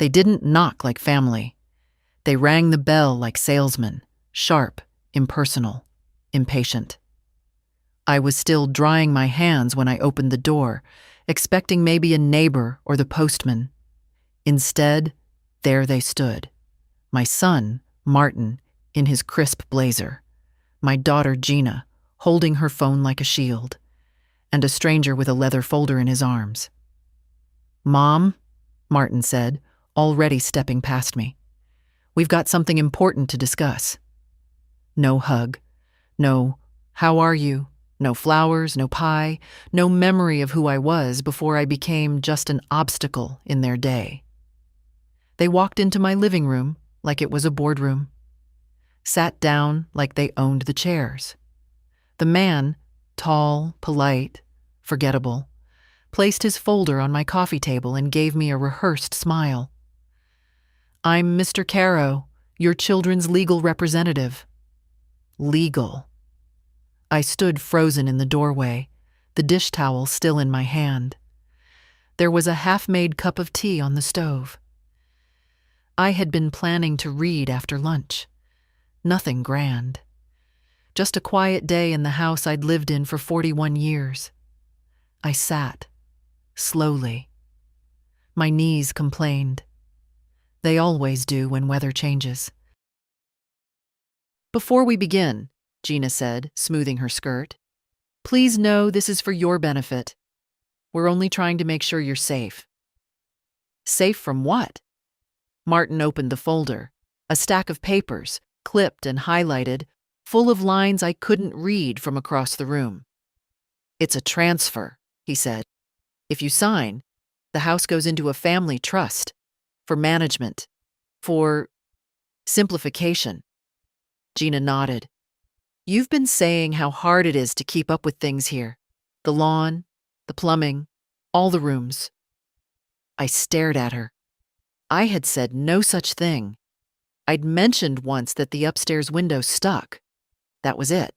They didn't knock like family. They rang the bell like salesmen, sharp, impersonal, impatient. I was still drying my hands when I opened the door, expecting maybe a neighbor or the postman. Instead, there they stood. My son, Martin, in his crisp blazer. My daughter, Gina, holding her phone like a shield. And a stranger with a leather folder in his arms. "Mom," Martin said, already stepping past me. "We've got something important to discuss." No hug. No, "How are you?" No flowers, no pie, no memory of who I was before I became just an obstacle in their day. They walked into my living room like it was a boardroom. Sat down like they owned the chairs. The man, tall, polite, forgettable, placed his folder on my coffee table and gave me a rehearsed smile. "I'm Mr. Caro, your children's legal representative." Legal. I stood frozen in the doorway, the dish towel still in my hand. There was a half-made cup of tea on the stove. I had been planning to read after lunch. Nothing grand. Just a quiet day in the house I'd lived in for 41 years. I sat, slowly. My knees complained. They always do when weather changes. "Before we begin," Gina said, smoothing her skirt, "please know this is for your benefit. We're only trying to make sure you're safe." "Safe from what?" Martin opened the folder, a stack of papers, clipped and highlighted, full of lines I couldn't read from across the room. "It's a transfer," he said. "If you sign, the house goes into a family trust, for management, for simplification." Gina nodded. "You've been saying how hard it is to keep up with things here. The lawn, the plumbing, all the rooms." I stared at her. I had said no such thing. I'd mentioned once that the upstairs window stuck. That was it.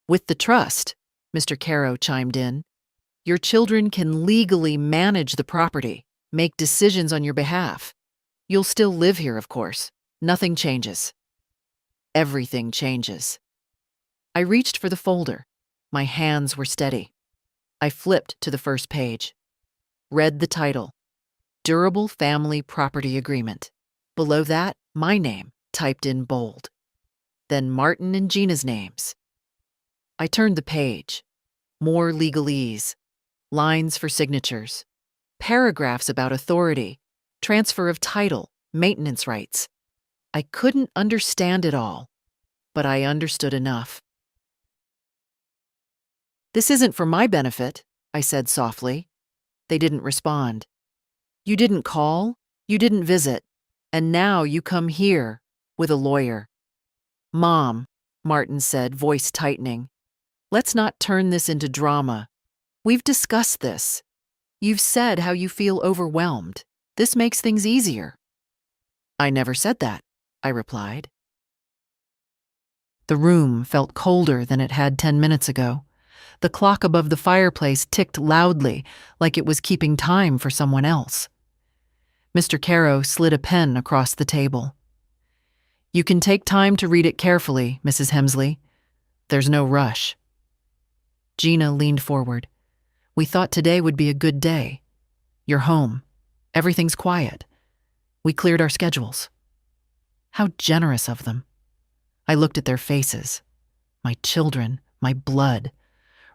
"With the trust," Mr. Caro chimed in, "your children can legally manage the property, make decisions on your behalf. You'll still live here, of course. Nothing changes." Everything changes. I reached for the folder. My hands were steady. I flipped to the first page. Read the title, Durable Family Property Agreement. Below that, my name, typed in bold. Then Martin and Gina's names. I turned the page. More legalese. Lines for signatures. Paragraphs about authority, transfer of title, maintenance rights. I couldn't understand it all, but I understood enough. "This isn't for my benefit," I said softly. They didn't respond. "You didn't call, you didn't visit, and now you come here with a lawyer." "Mom," Martin said, voice tightening, "let's not turn this into drama. We've discussed this. You've said how you feel overwhelmed. This makes things easier." "I never said that," I replied. The room felt colder than it had 10 minutes ago. The clock above the fireplace ticked loudly, like it was keeping time for someone else. Mr. Caro slid a pen across the table. "You can take time to read it carefully, Mrs. Hemsley. There's no rush." Gina leaned forward. "We thought today would be a good day. You're home. Everything's quiet. We cleared our schedules." How generous of them. I looked at their faces. My children, my blood.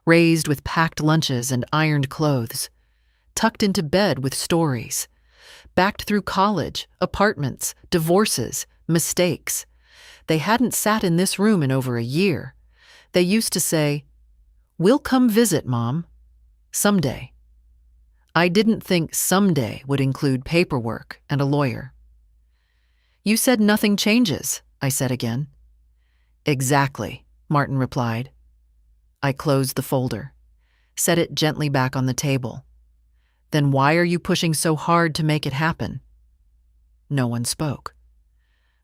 Raised with packed lunches and ironed clothes. Tucked into bed with stories. Backed through college, apartments, divorces, mistakes. They hadn't sat in this room in over a year. They used to say, "We'll come visit, Mom. Someday." I didn't think someday would include paperwork and a lawyer. "You said nothing changes," I said again. "Exactly," Martin replied. I closed the folder, set it gently back on the table. "Then why are you pushing so hard to make it happen?" No one spoke.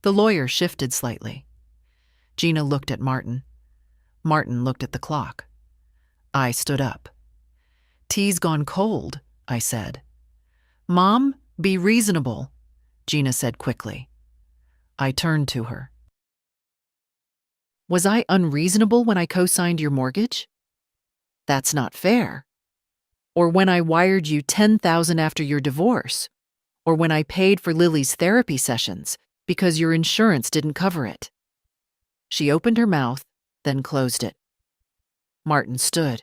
The lawyer shifted slightly. Gina looked at Martin. Martin looked at the clock. I stood up. "Tea's gone cold," I said. "Mom, be reasonable. Gina said quickly. I turned to her. Was I unreasonable when I co-signed your mortgage? That's not fair. Or when I wired you $10,000 after your divorce? Or when I paid for Lily's therapy sessions because your insurance didn't cover it? She opened her mouth, then closed it. Martin stood.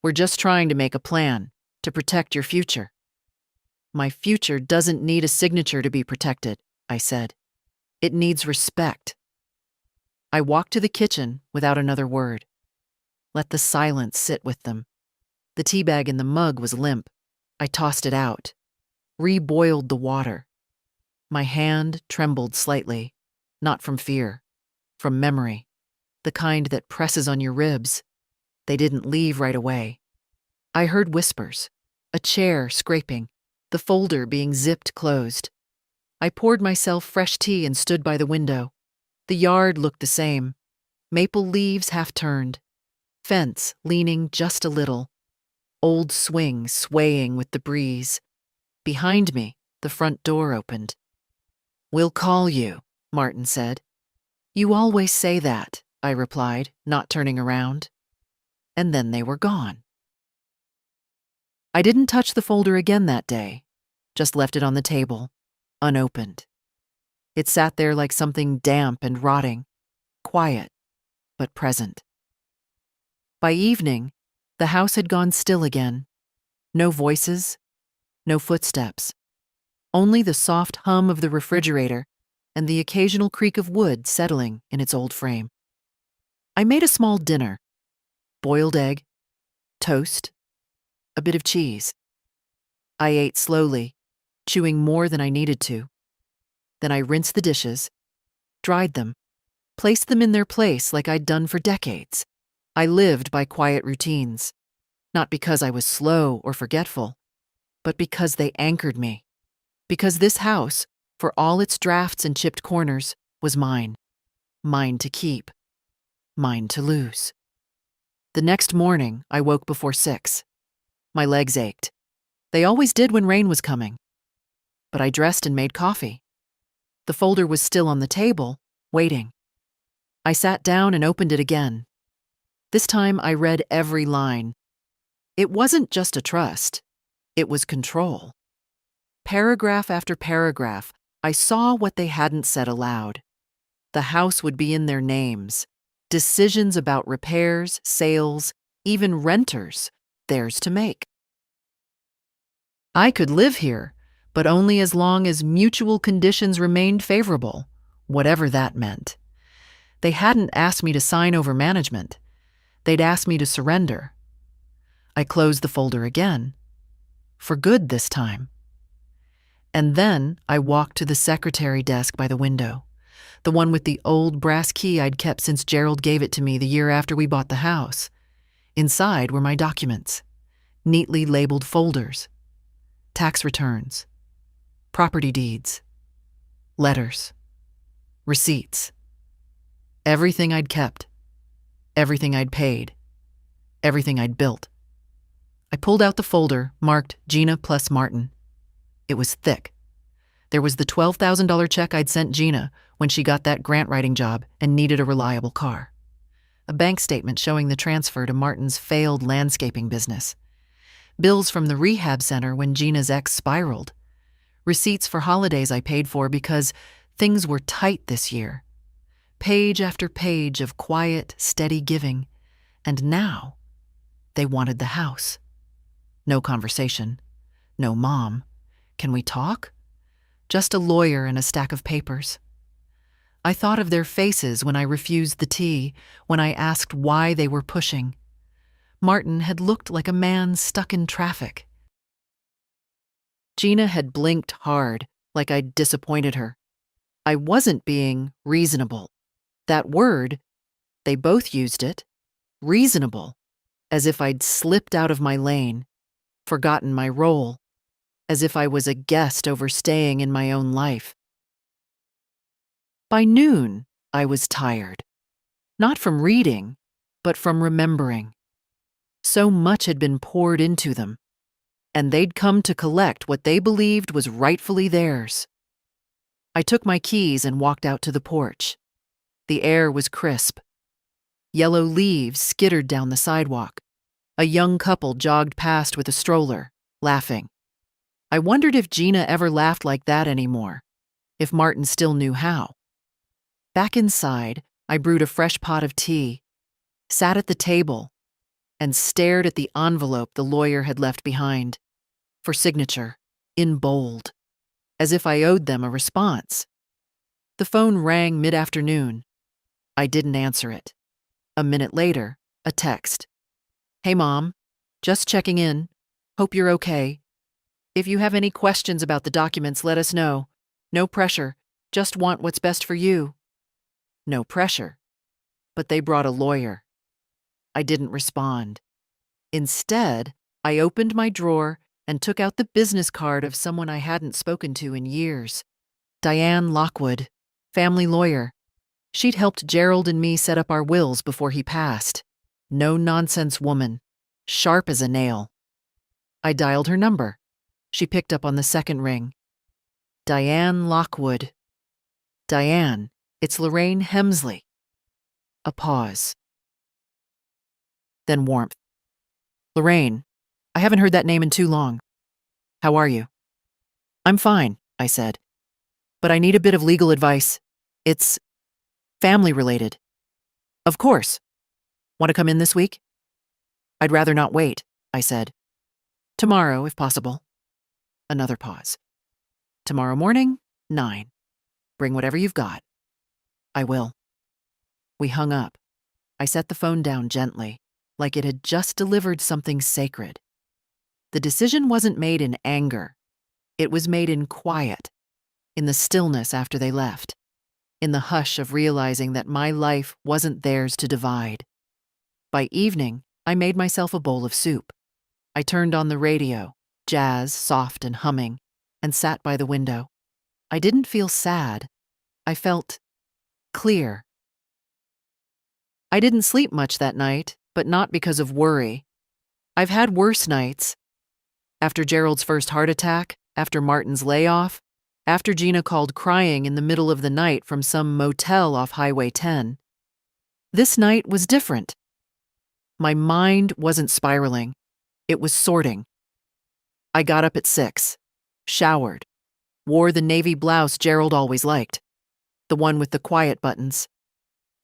We're just trying to make a plan to protect your future. My future doesn't need a signature to be protected, I said. It needs respect. I walked to the kitchen without another word. Let the silence sit with them. The tea bag in the mug was limp. I tossed it out, reboiled the water. My hand trembled slightly, not from fear, from memory, the kind that presses on your ribs. They didn't leave right away. I heard whispers, a chair scraping, the folder being zipped closed. I poured myself fresh tea and stood by the window. The yard looked the same, maple leaves half turned, fence leaning just a little, old swing swaying with the breeze. Behind me, the front door opened. We'll call you, Martin said. You always say that, I replied, not turning around. And then they were gone. I didn't touch the folder again that day, just left it on the table, unopened. It sat there like something damp and rotting, quiet, but present. By evening, the house had gone still again. No voices, no footsteps. Only the soft hum of the refrigerator and the occasional creak of wood settling in its old frame. I made a small dinner. Boiled egg, toast, a bit of cheese. I ate slowly, chewing more than I needed to. Then I rinsed the dishes, dried them, placed them in their place like I'd done for decades. I lived by quiet routines, not because I was slow or forgetful, but because they anchored me. Because this house, for all its drafts and chipped corners, was mine. Mine to keep. Mine to lose. The next morning, I woke before 6. My legs ached. They always did when rain was coming. But I dressed and made coffee. The folder was still on the table, waiting. I sat down and opened it again. This time I read every line. It wasn't just a trust. It was control. Paragraph after paragraph, I saw what they hadn't said aloud. The house would be in their names. Decisions about repairs, sales, even renters, theirs to make. I could live here, but only as long as mutual conditions remained favorable, whatever that meant. They hadn't asked me to sign over management. They'd asked me to surrender. I closed the folder again. For good this time. And then I walked to the secretary desk by the window, the one with the old brass key I'd kept since Gerald gave it to me the year after we bought the house. Inside were my documents, neatly labeled folders, tax returns, property deeds, letters, receipts, everything I'd kept, everything I'd paid, everything I'd built. I pulled out the folder marked Gina plus Martin. It was thick. There was the $12,000 check I'd sent Gina when she got that grant writing job and needed a reliable car. A bank statement showing the transfer to Martin's failed landscaping business. Bills from the rehab center when Gina's ex spiraled. Receipts for holidays I paid for because things were tight this year. Page after page of quiet, steady giving. And now, they wanted the house. No conversation. No mom. Can we talk? Just a lawyer and a stack of papers. I thought of their faces when I refused the tea, when I asked why they were pushing. Martin had looked like a man stuck in traffic. Gina had blinked hard, like I'd disappointed her. I wasn't being reasonable. That word, they both used it, reasonable, as if I'd slipped out of my lane, forgotten my role, as if I was a guest overstaying in my own life. By noon, I was tired. Not from reading, but from remembering. So much had been poured into them. and they'd come to collect what they believed was rightfully theirs. I took my keys and walked out to the porch. The air was crisp. Yellow leaves skittered down the sidewalk. A young couple jogged past with a stroller, laughing. I wondered if Gina ever laughed like that anymore, if Martin still knew how. Back inside, I brewed a fresh pot of tea, sat at the table, and stared at the envelope the lawyer had left behind, for signature, in bold, as if I owed them a response. The phone rang mid-afternoon. I didn't answer it. A minute later, a text. "Hey, Mom. Just checking in. Hope you're okay. If you have any questions about the documents, let us know. No pressure. Just want what's best for you." No pressure. But they brought a lawyer. I didn't respond. Instead, I opened my drawer and took out the business card of someone I hadn't spoken to in years. Diane Lockwood, family lawyer. She'd helped Gerald and me set up our wills before he passed. No-nonsense woman, sharp as a nail. I dialed her number. She picked up on the second ring. "Diane Lockwood." "Diane, it's Lorraine Hemsley." A pause. Then warmth. "Lorraine, I haven't heard that name in too long. How are you?" "I'm fine," I said. "But I need a bit of legal advice. It's family-related." "Of course. Want to come in this week?" "I'd rather not wait," I said. "Tomorrow, if possible." Another pause. "Tomorrow morning, 9. Bring whatever you've got." "I will." We hung up. I set the phone down gently, like it had just delivered something sacred. The decision wasn't made in anger. It was made in quiet, in the stillness after they left, in the hush of realizing that my life wasn't theirs to divide. By evening, I made myself a bowl of soup. I turned on the radio, jazz soft and humming, and sat by the window. I didn't feel sad. I felt clear. I didn't sleep much that night, but not because of worry. I've had worse nights. After Gerald's first heart attack, after Martin's layoff, after Gina called crying in the middle of the night from some motel off Highway 10. This night was different. My mind wasn't spiraling. It was sorting. I got up at 6, showered, wore the navy blouse Gerald always liked, the one with the quiet buttons.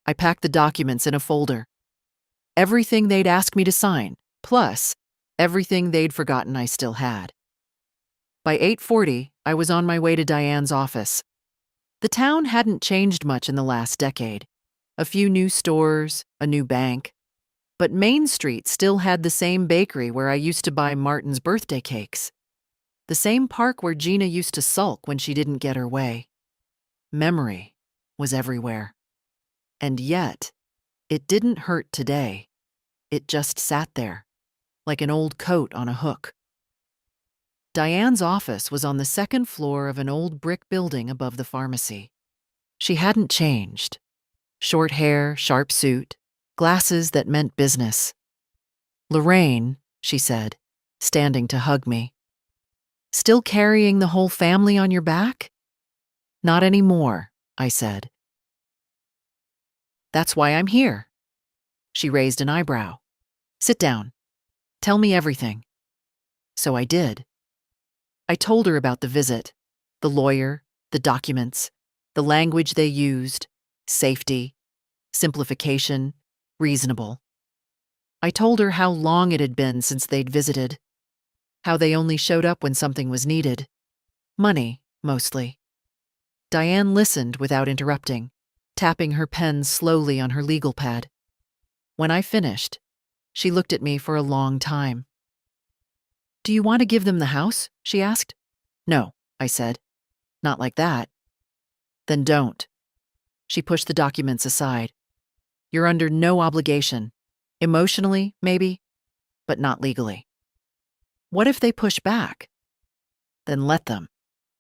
I packed the documents in a folder. Everything they'd ask me to sign, plus everything they'd forgotten I still had. By 8:40, I was on my way to Diane's office. The town hadn't changed much in the last decade. A few new stores, a new bank. But Main Street still had the same bakery where I used to buy Martin's birthday cakes. The same park where Gina used to sulk when she didn't get her way. Memory was everywhere. And yet, it didn't hurt today. It just sat there, like an old coat on a hook. Diane's office was on the second floor of an old brick building above the pharmacy. She hadn't changed. Short hair, sharp suit, glasses that meant business. "Lorraine," she said, standing to hug me. "Still carrying the whole family on your back?" "Not anymore," I said. "That's why I'm here." She raised an eyebrow. "Sit down. Tell me everything." So I did. I told her about the visit, the lawyer, the documents, the language they used, safety, simplification, reasonable. I told her how long it had been since they'd visited, how they only showed up when something was needed. Money, mostly. Diane listened without interrupting, tapping her pen slowly on her legal pad. When I finished, she looked at me for a long time. "Do you want to give them the house?" she asked. "No," I said. "Not like that." "Then don't." She pushed the documents aside. "You're under no obligation. Emotionally, maybe, but not legally." "What if they push back?" "Then let them.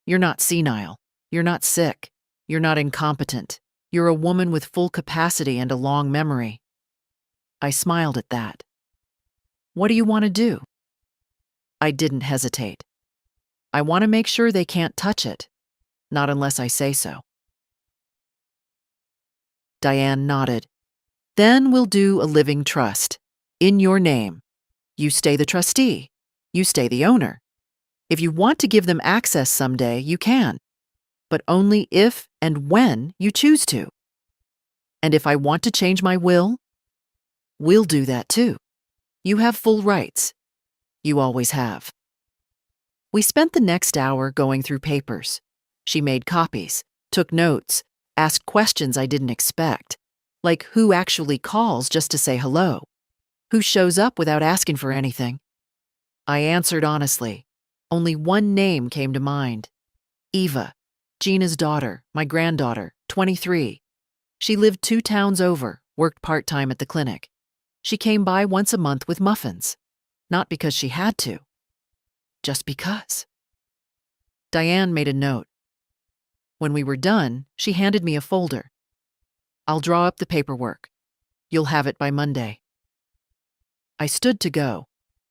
You're not senile. You're not sick. You're not incompetent. You're a woman with full capacity and a long memory." I smiled at that. "What do you want to do?" I didn't hesitate. I want to make sure they can't touch it, not unless I say so. Diane nodded. Then we'll do a living trust. In your name. You stay the trustee. You stay the owner. If you want to give them access someday, you can. But only if and when you choose to. And if I want to change my will, we'll do that too. You have full rights. You always have. We spent the next hour going through papers. She made copies, took notes, asked questions I didn't expect, like who actually calls just to say hello, who shows up without asking for anything. I answered honestly. Only one name came to mind. Eva, Gina's daughter, my granddaughter, 23. She lived 2 towns over, worked part-time at the clinic. She came by once a month with muffins. Not because she had to. Just because. Diane made a note. When we were done, she handed me a folder. I'll draw up the paperwork. You'll have it by Monday. I stood to go,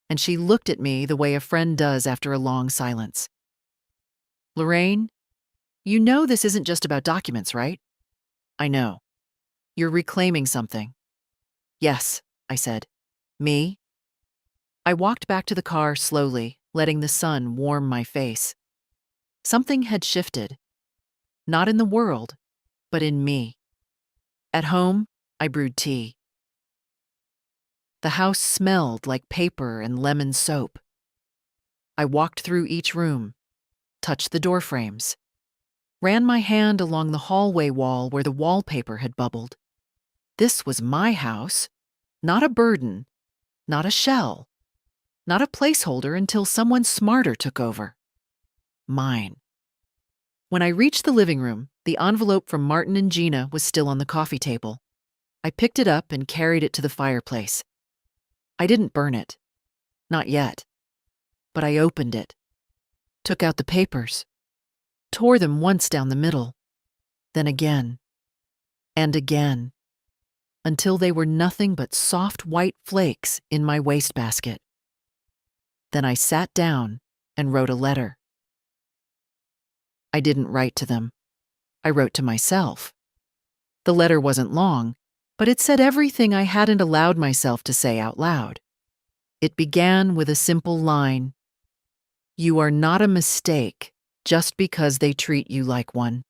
and she looked at me the way a friend does after a long silence. Lorraine, you know this isn't just about documents, right? I know. You're reclaiming something. Yes, I said. Me? I walked back to the car slowly, letting the sun warm my face. Something had shifted. Not in the world, but in me. At home, I brewed tea. The house smelled like paper and lemon soap. I walked through each room, touched the door frames, ran my hand along the hallway wall where the wallpaper had bubbled. This was my house, not a burden, not a shell, not a placeholder until someone smarter took over. Mine. When I reached the living room, the envelope from Martin and Gina was still on the coffee table. I picked it up and carried it to the fireplace. I didn't burn it. Not yet. But I opened it, took out the papers, tore them once down the middle, then again, and again, until they were nothing but soft white flakes in my wastebasket. Then I sat down and wrote a letter. I didn't write to them. I wrote to myself. The letter wasn't long, but it said everything I hadn't allowed myself to say out loud. It began with a simple line. You are not a mistake just because they treat you like one.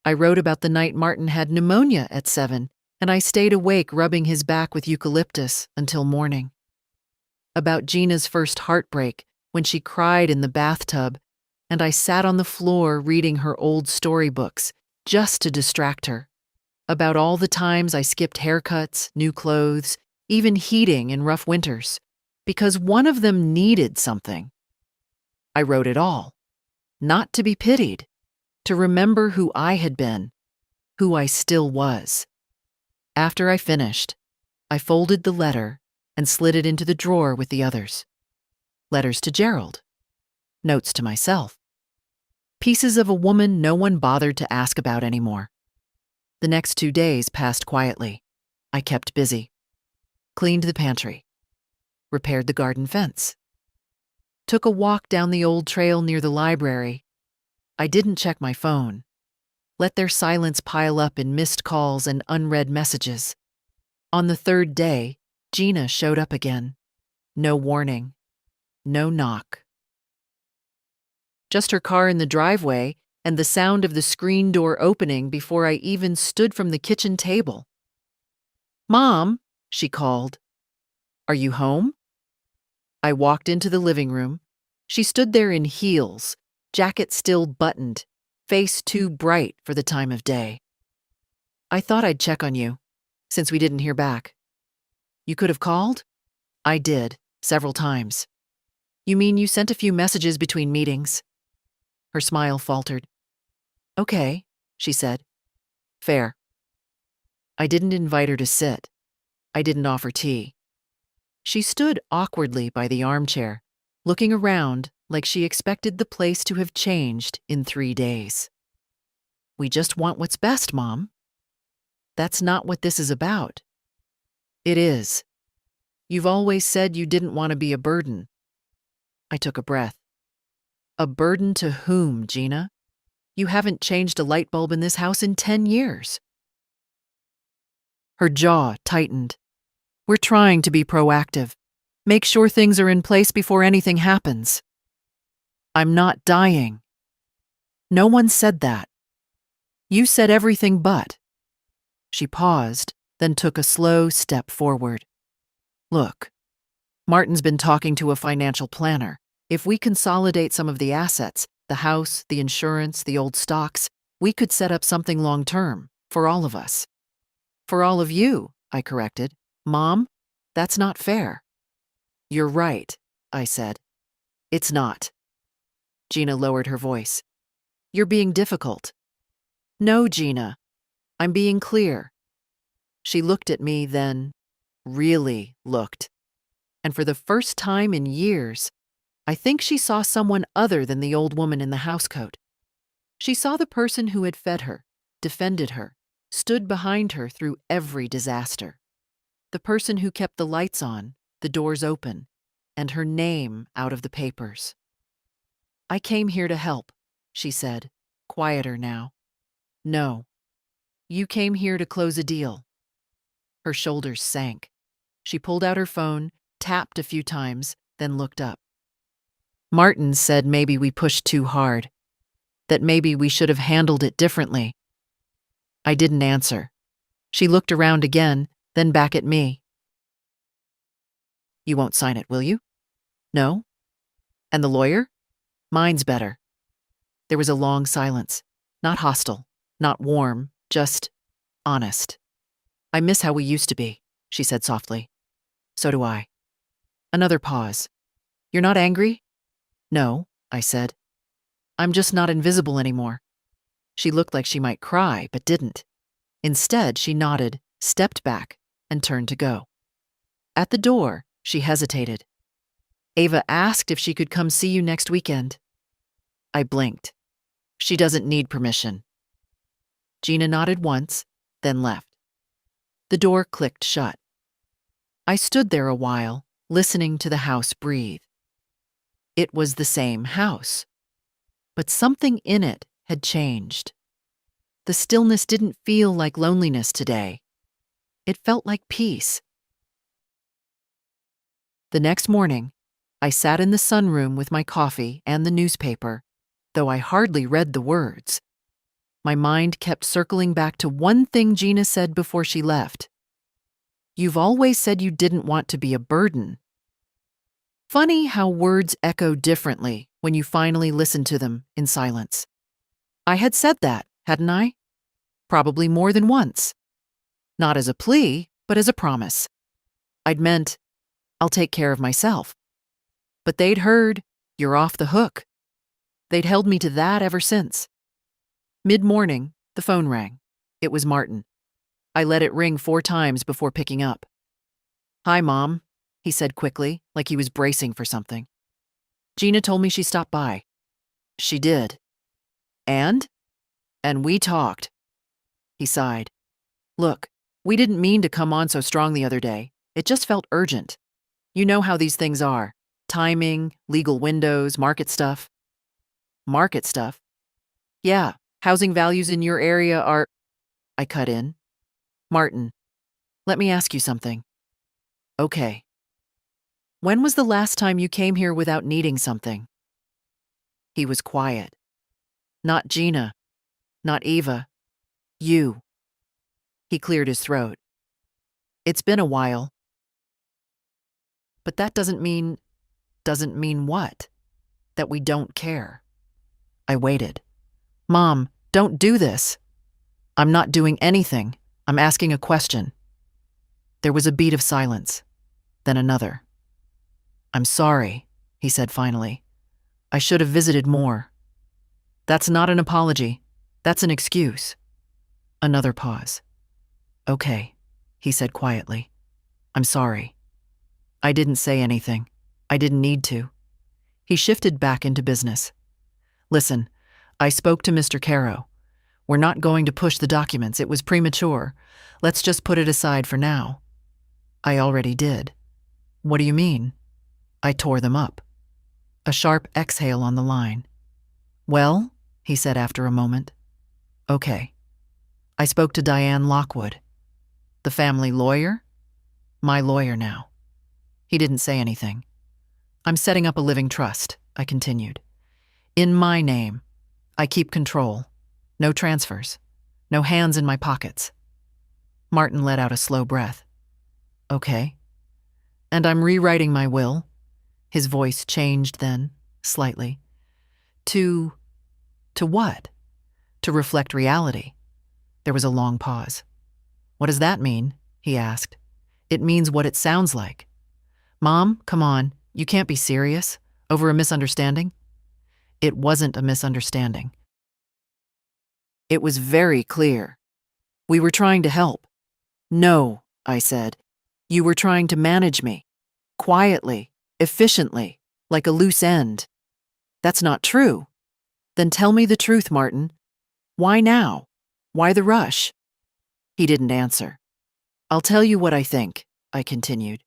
I wrote about the night Martin had pneumonia at 7, and I stayed awake rubbing his back with eucalyptus until morning. About Gina's first heartbreak when she cried in the bathtub, and I sat on the floor reading her old storybooks just to distract her. About all the times I skipped haircuts, new clothes, even heating in rough winters, because one of them needed something. I wrote it all, not to be pitied, to remember who I had been, who I still was. After I finished, I folded the letter and slid it into the drawer with the others. Letters to Gerald. Notes to myself. Pieces of a woman no one bothered to ask about anymore. The next 2 days passed quietly. I kept busy. Cleaned the pantry. Repaired the garden fence. Took a walk down the old trail near the library. I didn't check my phone. Let their silence pile up in missed calls and unread messages. On the 3rd day, Gina showed up again. No warning. No knock. Just her car in the driveway and the sound of the screen door opening before I even stood from the kitchen table. Mom, she called. Are you home? I walked into the living room. She stood there in heels, jacket still buttoned, face too bright for the time of day. I thought I'd check on you, since we didn't hear back. You could have called? I did, several times. You mean you sent a few messages between meetings? Her smile faltered. Okay, she said. Fair. I didn't invite her to sit. I didn't offer tea. She stood awkwardly by the armchair, looking around like she expected the place to have changed in 3 days. We just want what's best, Mom. That's not what this is about. It is. You've always said you didn't want to be a burden. I took a breath. A burden to whom, Gina? You haven't changed a light bulb in this house in 10 years. Her jaw tightened. We're trying to be proactive. Make sure things are in place before anything happens. I'm not dying. No one said that. You said everything but. She paused, then took a slow step forward. Look, Martin's been talking to a financial planner. If we consolidate some of the assets, the house, the insurance, the old stocks, we could set up something long-term, for all of us. For all of you, I corrected. Mom, that's not fair. You're right, I said. It's not. Gina lowered her voice. You're being difficult. No, Gina. I'm being clear. She looked at me, then really looked. And for the first time in years, I think she saw someone other than the old woman in the housecoat. She saw the person who had fed her, defended her, stood behind her through every disaster. The person who kept the lights on, the doors open, and her name out of the papers. I came here to help, she said, quieter now. No. You came here to close a deal. Her shoulders sank. She pulled out her phone, tapped a few times, then looked up. Martin said maybe we pushed too hard, that maybe we should have handled it differently. I didn't answer. She looked around again, then back at me. You won't sign it, will you? No? And the lawyer? Mine's better. There was a long silence. Not hostile, not warm, just honest. I miss how we used to be, she said softly. So do I. Another pause. You're not angry? No, I said. I'm just not invisible anymore. She looked like she might cry, but didn't. Instead, she nodded, stepped back, and turned to go. At the door, she hesitated. Ava asked if she could come see you next weekend. I blinked. She doesn't need permission. Gina nodded once, then left. The door clicked shut. I stood there a while, listening to the house breathe. It was the same house, but something in it had changed. The stillness didn't feel like loneliness today. It felt like peace. The next morning, I sat in the sunroom with my coffee and the newspaper, though I hardly read the words. My mind kept circling back to one thing Gina said before she left. You've always said you didn't want to be a burden. Funny how words echo differently when you finally listen to them in silence. I had said that, hadn't I? Probably more than once. Not as a plea, but as a promise. I'd meant, I'll take care of myself. But they'd heard, you're off the hook. They'd held me to that ever since. Mid-morning, the phone rang. It was Martin. I let it ring 4 times before picking up. Hi, Mom, he said quickly, like he was bracing for something. Gina told me she stopped by. She did. And we talked. He sighed. Look, we didn't mean to come on so strong the other day. It just felt urgent. You know how these things are. Timing, legal windows, market stuff. Market stuff? Yeah, housing values in your area are... I cut in. Martin, let me ask you something. Okay. When was the last time you came here without needing something? He was quiet. Not Gina. Not Eva. You. He cleared his throat. It's been a while. But that doesn't mean what? That we don't care. I waited. Mom, don't do this. I'm not doing anything. I'm asking a question. There was a beat of silence, then another. I'm sorry, he said finally. I should have visited more. That's not an apology. That's an excuse. Another pause. Okay, he said quietly. I'm sorry. I didn't say anything. I didn't need to. He shifted back into business. Listen, I spoke to Mr. Caro. We're not going to push the documents. It was premature. Let's just put it aside for now. I already did. What do you mean? I tore them up. A sharp exhale on the line. Well, he said after a moment. Okay. I spoke to Diane Lockwood. The family lawyer? My lawyer now. He didn't say anything. I'm setting up a living trust, I continued. In my name. I keep control. No transfers. No hands in my pockets. Martin let out a slow breath. Okay. And I'm rewriting my will. His voice changed then, slightly. To what? To reflect reality. There was a long pause. What does that mean? He asked. It means what it sounds like. Mom, come on, you can't be serious. Over a misunderstanding? It wasn't a misunderstanding. It was very clear. We were trying to help. No, I said. You were trying to manage me. Quietly, efficiently, like a loose end. That's not true. Then tell me the truth, Martin. Why now? Why the rush? He didn't answer. I'll tell you what I think, I continued.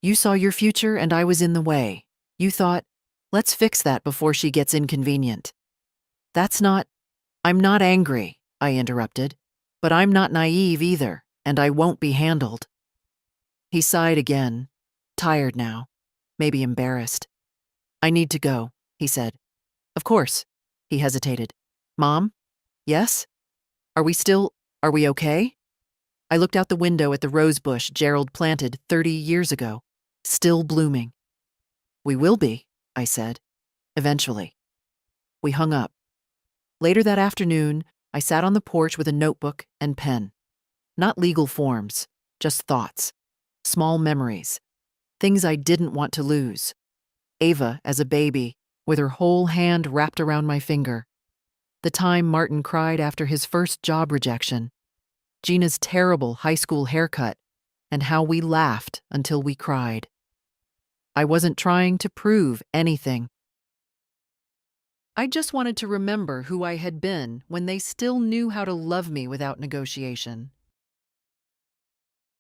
You saw your future and I was in the way. You thought, let's fix that before she gets inconvenient. I'm not angry, I interrupted, but I'm not naive either, and I won't be handled. He sighed again, tired now, maybe embarrassed. I need to go, he said. Of course, he hesitated. Mom? Yes? Are we okay? I looked out the window at the rose bush Gerald planted 30 years ago, still blooming. We will be, I said, eventually. We hung up. Later that afternoon, I sat on the porch with a notebook and pen. Not legal forms, just thoughts, small memories, things I didn't want to lose. Ava as a baby, with her whole hand wrapped around my finger. The time Martin cried after his first job rejection. Gina's terrible high school haircut, and how we laughed until we cried. I wasn't trying to prove anything. I just wanted to remember who I had been when they still knew how to love me without negotiation.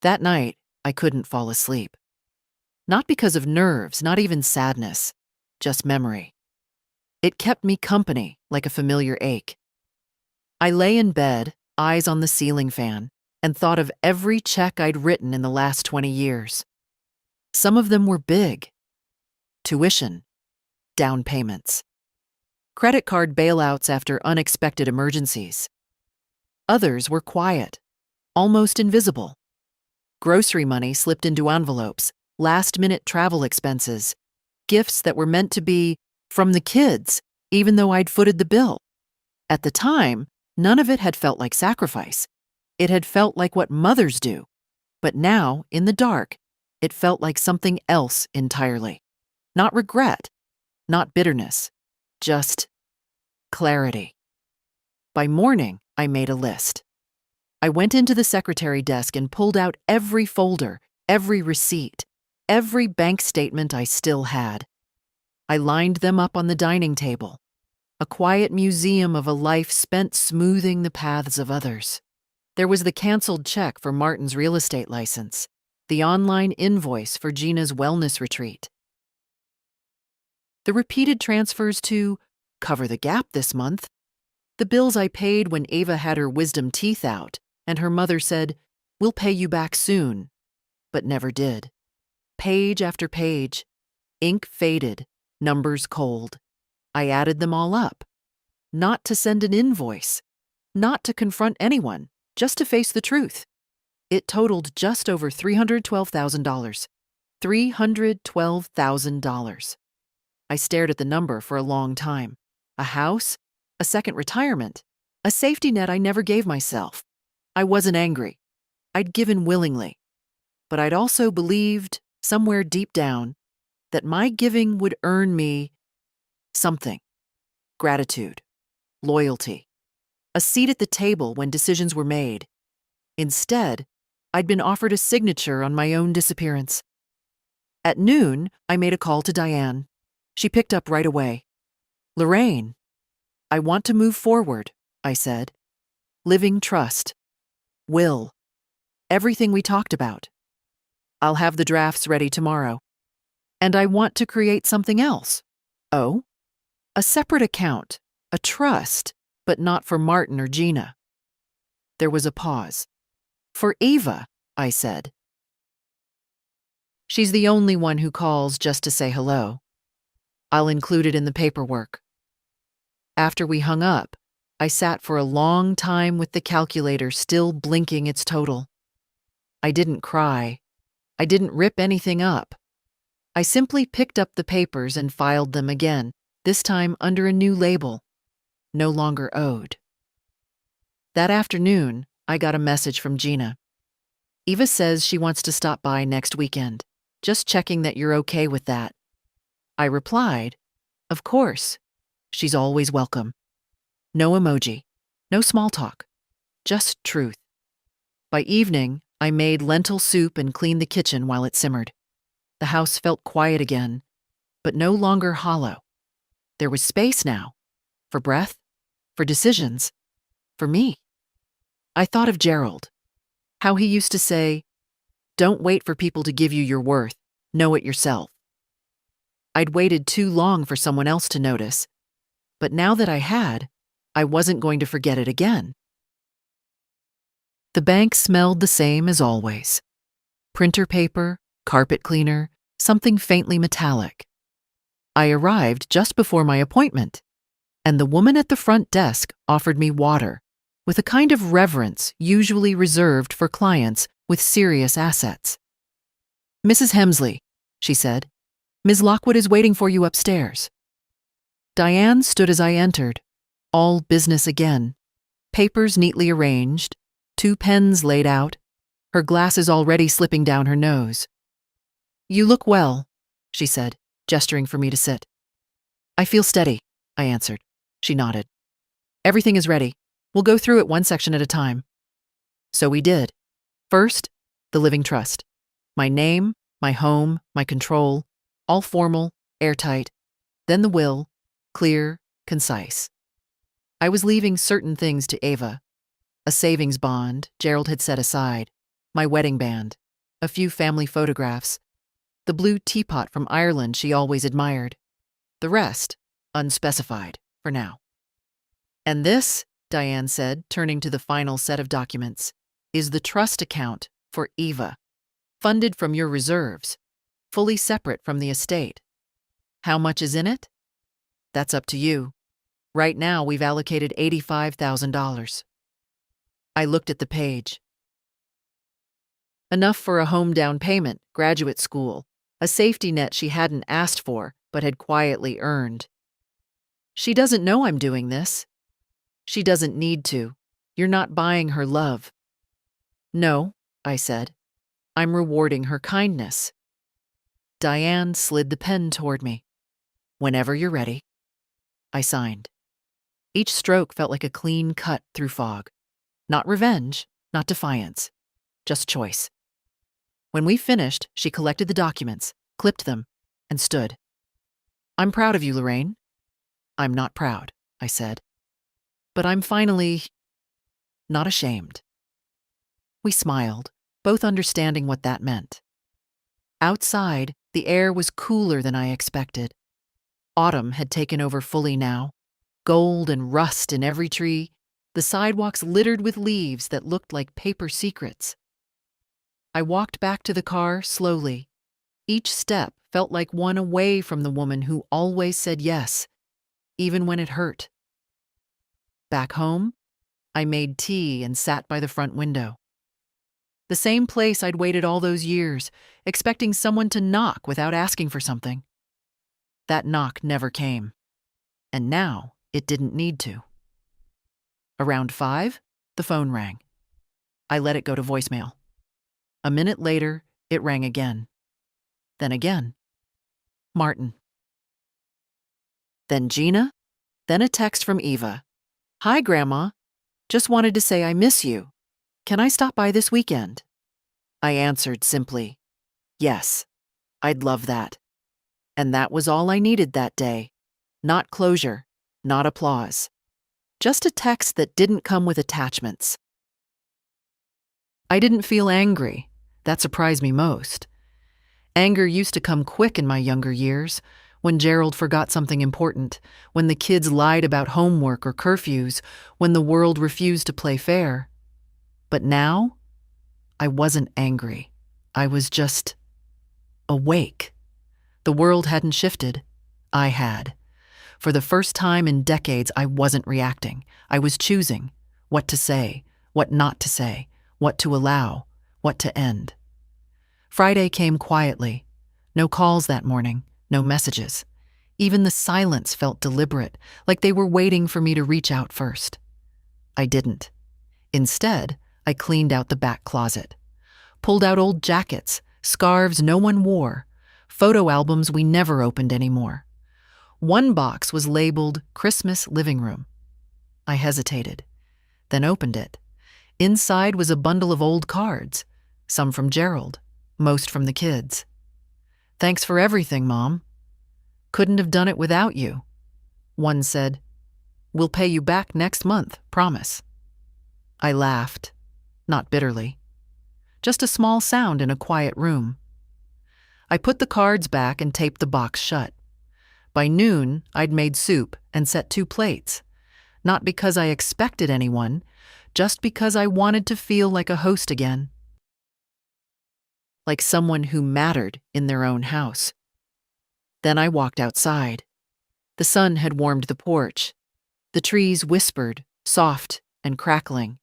That night, I couldn't fall asleep. Not because of nerves, not even sadness, just memory. It kept me company like a familiar ache. I lay in bed, eyes on the ceiling fan, and thought of every check I'd written in the last 20 years. Some of them were big. Tuition, down payments, credit card bailouts after unexpected emergencies. Others were quiet, almost invisible. Grocery money slipped into envelopes, last-minute travel expenses, gifts that were meant to be from the kids, even though I'd footed the bill. At the time, none of it had felt like sacrifice. It had felt like what mothers do. But now, in the dark, it felt like something else entirely. Not regret, not bitterness, just clarity. By morning, I made a list. I went into the secretary desk and pulled out every folder, every receipt, every bank statement I still had. I lined them up on the dining table, a quiet museum of a life spent smoothing the paths of others. There was the canceled check for Martin's real estate license, the online invoice for Gina's wellness retreat, the repeated transfers to cover the gap this month, the bills I paid when Ava had her wisdom teeth out and her mother said, "We'll pay you back soon," but never did. Page after page, ink faded, numbers cold. I added them all up. Not to send an invoice, not to confront anyone, just to face the truth. It totaled just over $312,000. $312,000. I stared at the number for a long time. A house, a second retirement, a safety net I never gave myself. I wasn't angry. I'd given willingly. But I'd also believed, somewhere deep down, that my giving would earn me something. Gratitude, loyalty, a seat at the table when decisions were made. Instead, I'd been offered a signature on my own disappearance. At noon, I made a call to Diane. She picked up right away. "Lorraine, I want to move forward," I said. "Living trust. Will. Everything we talked about. I'll have the drafts ready tomorrow. And I want to create something else. Oh, a separate account, a trust, but not for Martin or Gina. There was a pause. For Eva, I said. She's the only one who calls just to say hello. I'll include it in the paperwork. After we hung up, I sat for a long time with the calculator still blinking its total. I didn't cry. I didn't rip anything up. I simply picked up the papers and filed them again, this time under a new label, no longer owed. That afternoon, I got a message from Gina. Eva says she wants to stop by next weekend, just checking that you're okay with that. I replied, of course. She's always welcome. No emoji, no small talk, just truth. By evening, I made lentil soup and cleaned the kitchen while it simmered. The house felt quiet again, but no longer hollow. There was space now, for breath, for decisions, for me. I thought of Gerald, how he used to say, don't wait for people to give you your worth, know it yourself. I'd waited too long for someone else to notice, but now that I had, I wasn't going to forget it again. The bank smelled the same as always. Printer paper, carpet cleaner, something faintly metallic. I arrived just before my appointment, and the woman at the front desk offered me water with a kind of reverence usually reserved for clients with serious assets. Mrs. Hemsley, she said, Ms. Lockwood is waiting for you upstairs. Diane stood as I entered, all business again, papers neatly arranged, 2 pens laid out, her glasses already slipping down her nose. You look well, she said, gesturing for me to sit. I feel steady, I answered. She nodded. Everything is ready. We'll go through it one section at a time. So we did. First, the living trust. My name, my home, my control, all formal, airtight. Then the will, clear, concise. I was leaving certain things to Eva. A savings bond Gerald had set aside, my wedding band, a few family photographs, the blue teapot from Ireland she always admired. The rest, unspecified, for now. And this, Diane said, turning to the final set of documents, is the trust account for Eva, funded from your reserves, fully separate from the estate. How much is in it? That's up to you. Right now, we've allocated $85,000. I looked at the page. Enough for a home down payment, graduate school, a safety net she hadn't asked for but had quietly earned. She doesn't know I'm doing this. She doesn't need to. You're not buying her love. No, I said. I'm rewarding her kindness. Diane slid the pen toward me. Whenever you're ready. I signed. Each stroke felt like a clean cut through fog. Not revenge, not defiance, just choice. When we finished, she collected the documents, clipped them, and stood. I'm proud of you, Lorraine. I'm not proud, I said. But I'm finally not ashamed. We smiled, both understanding what that meant. Outside, the air was cooler than I expected. Autumn had taken over fully now, gold and rust in every tree, the sidewalks littered with leaves that looked like paper secrets. I walked back to the car slowly. Each step felt like one away from the woman who always said yes, even when it hurt. Back home, I made tea and sat by the front window. The same place I'd waited all those years, expecting someone to knock without asking for something. That knock never came, and now it didn't need to. Around 5, the phone rang. I let it go to voicemail. A minute later, it rang again. Then again. Martin. Then Gina. Then a text from Eva. Hi, Grandma. Just wanted to say I miss you. Can I stop by this weekend? I answered simply, yes, I'd love that. And that was all I needed that day. Not closure, not applause. Just a text that didn't come with attachments. I didn't feel angry. That surprised me most. Anger used to come quick in my younger years, when Gerald forgot something important, when the kids lied about homework or curfews, when the world refused to play fair. But now, I wasn't angry. I was just awake. The world hadn't shifted. I had. For the first time in decades, I wasn't reacting. I was choosing what to say, what not to say, what to allow, what to end. Friday came quietly. No calls that morning, no messages. Even the silence felt deliberate, like they were waiting for me to reach out first. I didn't. Instead, I cleaned out the back closet. Pulled out old jackets, scarves no one wore, photo albums we never opened anymore. One box was labeled Christmas Living Room. I hesitated, then opened it. Inside was a bundle of old cards, some from Gerald, most from the kids. "Thanks for everything, Mom. Couldn't have done it without you." One said, "We'll pay you back next month, promise." I laughed, not bitterly. Just a small sound in a quiet room. I put the cards back and taped the box shut. By noon, I'd made soup and set 2 plates. Not because I expected anyone, just because I wanted to feel like a host again. Like someone who mattered in their own house. Then I walked outside. The sun had warmed the porch. The trees whispered, soft and crackling.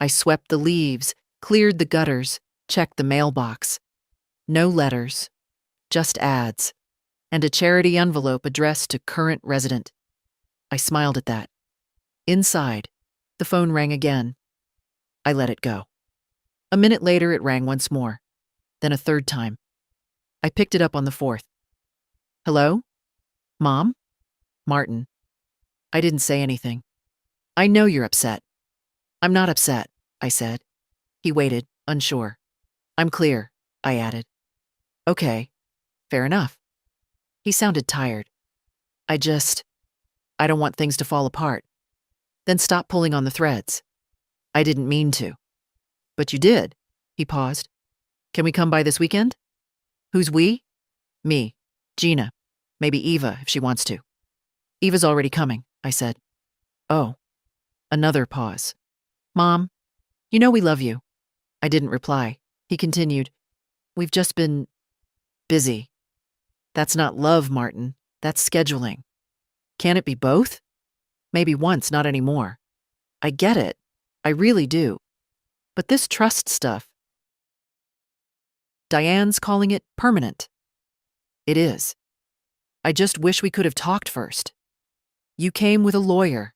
I swept the leaves, cleared the gutters, checked the mailbox. No letters, just ads, and a charity envelope addressed to current resident. I smiled at that. Inside, the phone rang again. I let it go. A minute later, it rang once more, then a third time. I picked it up on the 4th. "Hello? Mom?" "Martin." I didn't say anything. "I know you're upset." "I'm not upset," I said. He waited, unsure. "I'm clear," I added. "Okay, fair enough." He sounded tired. I don't want things to fall apart." "Then stop pulling on the threads." "I didn't mean to." "But you did." He paused. "Can we come by this weekend?" "Who's we?" "Me, Gina, maybe Eva if she wants to." "Eva's already coming," I said. "Oh." Another pause. "Mom, you know we love you." I didn't reply. He continued, "We've just been busy." "That's not love, Martin. That's scheduling." "Can't it be both?" "Maybe once, not anymore." "I get it. I really do. But this trust stuff, Diane's calling it permanent." "It is. I just wish we could have talked first." "You came with a lawyer."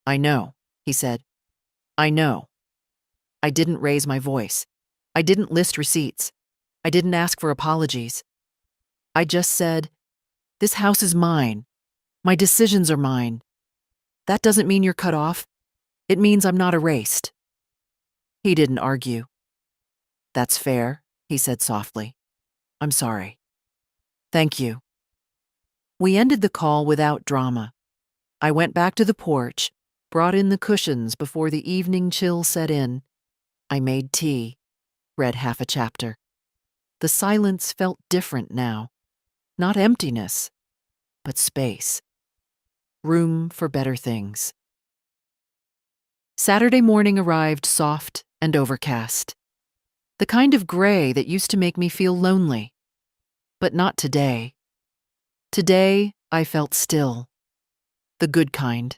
"I know," he said. "I know." I didn't raise my voice. I didn't list receipts. I didn't ask for apologies. I just said, "This house is mine. My decisions are mine. That doesn't mean you're cut off. It means I'm not erased." He didn't argue. "That's fair," he said softly. "I'm sorry." "Thank you." We ended the call without drama. I went back to the porch, brought in the cushions before the evening chill set in. I made tea, read half a chapter. The silence felt different now. Not emptiness, but space. Room for better things. Saturday morning arrived soft and overcast. The kind of gray that used to make me feel lonely. But not today. Today, I felt still. The good kind.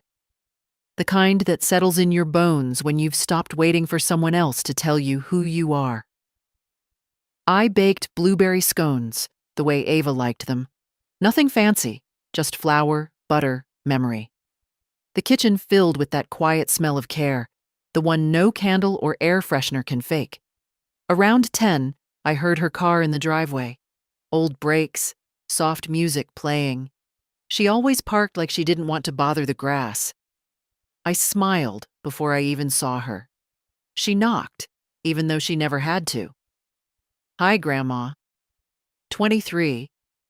The kind that settles in your bones when you've stopped waiting for someone else to tell you who you are. I baked blueberry scones, the way Ava liked them. Nothing fancy, just flour, butter, memory. The kitchen filled with that quiet smell of care, the one no candle or air freshener can fake. Around 10, I heard her car in the driveway. Old brakes, soft music playing. She always parked like she didn't want to bother the grass. I smiled before I even saw her. She knocked, even though she never had to. "Hi, Grandma." 23,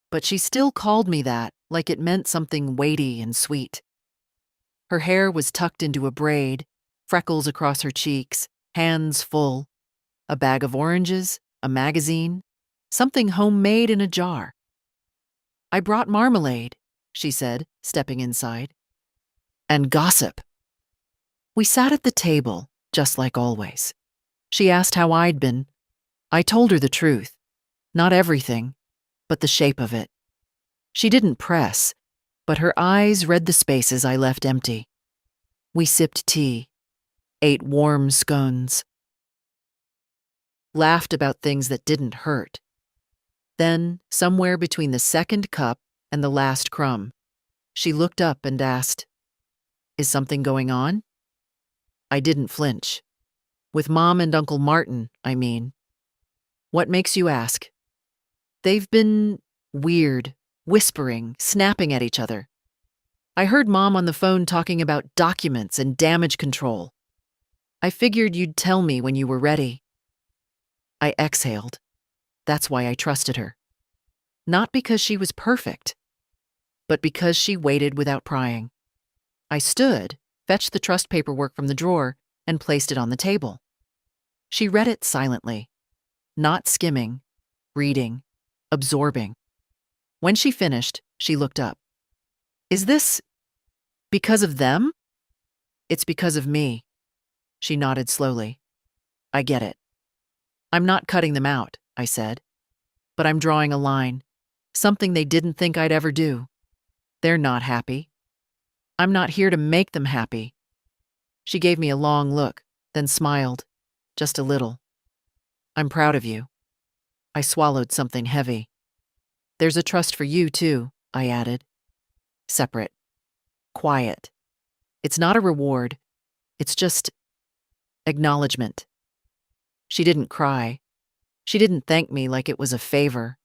but she still called me that like it meant something weighty and sweet. Her hair was tucked into a braid, freckles across her cheeks, hands full. A bag of oranges, a magazine, something homemade in a jar. I brought marmalade, she said, stepping inside. And gossip. We sat at the table, just like always. She asked how I'd been. I told her the truth. Not everything, but the shape of it. She didn't press, but her eyes read the spaces I left empty. We sipped tea, ate warm scones, laughed about things that didn't hurt. Then, somewhere between the second cup and the last crumb, she looked up and asked, "Is something going on?" I didn't flinch. With Mom and Uncle Martin, I mean. What makes you ask? They've been weird, whispering, snapping at each other. I heard Mom on the phone talking about documents and damage control. I figured you'd tell me when you were ready. I exhaled. That's why I trusted her. Not because she was perfect, but because she waited without prying. I stood, fetched the trust paperwork from the drawer, and placed it on the table. She read it silently, not skimming, reading, absorbing. When she finished, she looked up. "Is this because of them?" "It's because of me." She nodded slowly. "I get it. I'm not cutting them out," I said. "But I'm drawing a line. Something they didn't think I'd ever do. They're not happy. I'm not here to make them happy." She gave me a long look, then smiled, just a little. "I'm proud of you." I swallowed something heavy. "There's a trust for you, too," I added. Separate. Quiet. It's not a reward. It's just acknowledgement. She didn't cry. She didn't thank me like it was a favor.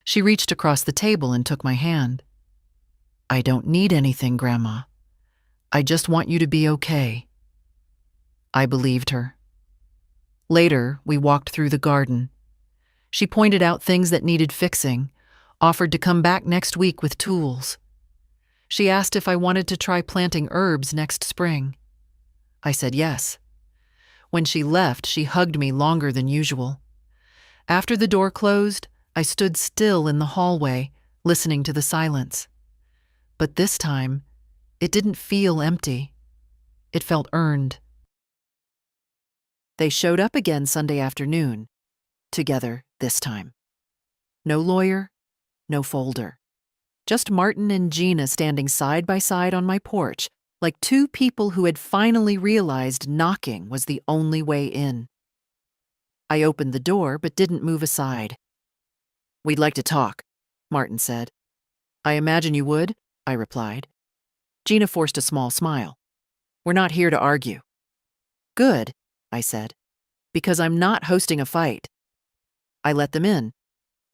She reached across the table and took my hand. "I don't need anything, Grandma. I just want you to be okay." I believed her. Later, we walked through the garden. She pointed out things that needed fixing, offered to come back next week with tools. She asked if I wanted to try planting herbs next spring. I said yes. When she left, she hugged me longer than usual. After the door closed, I stood still in the hallway, listening to the silence. But this time, it didn't feel empty. It felt earned. They showed up again Sunday afternoon, together this time. No lawyer, no folder. Just Martin and Gina standing side by side on my porch, like two people who had finally realized knocking was the only way in. I opened the door but didn't move aside. "We'd like to talk," Martin said. "I imagine you would," I replied. Gina forced a small smile. "We're not here to argue." "Good," I said, "because I'm not hosting a fight." I let them in.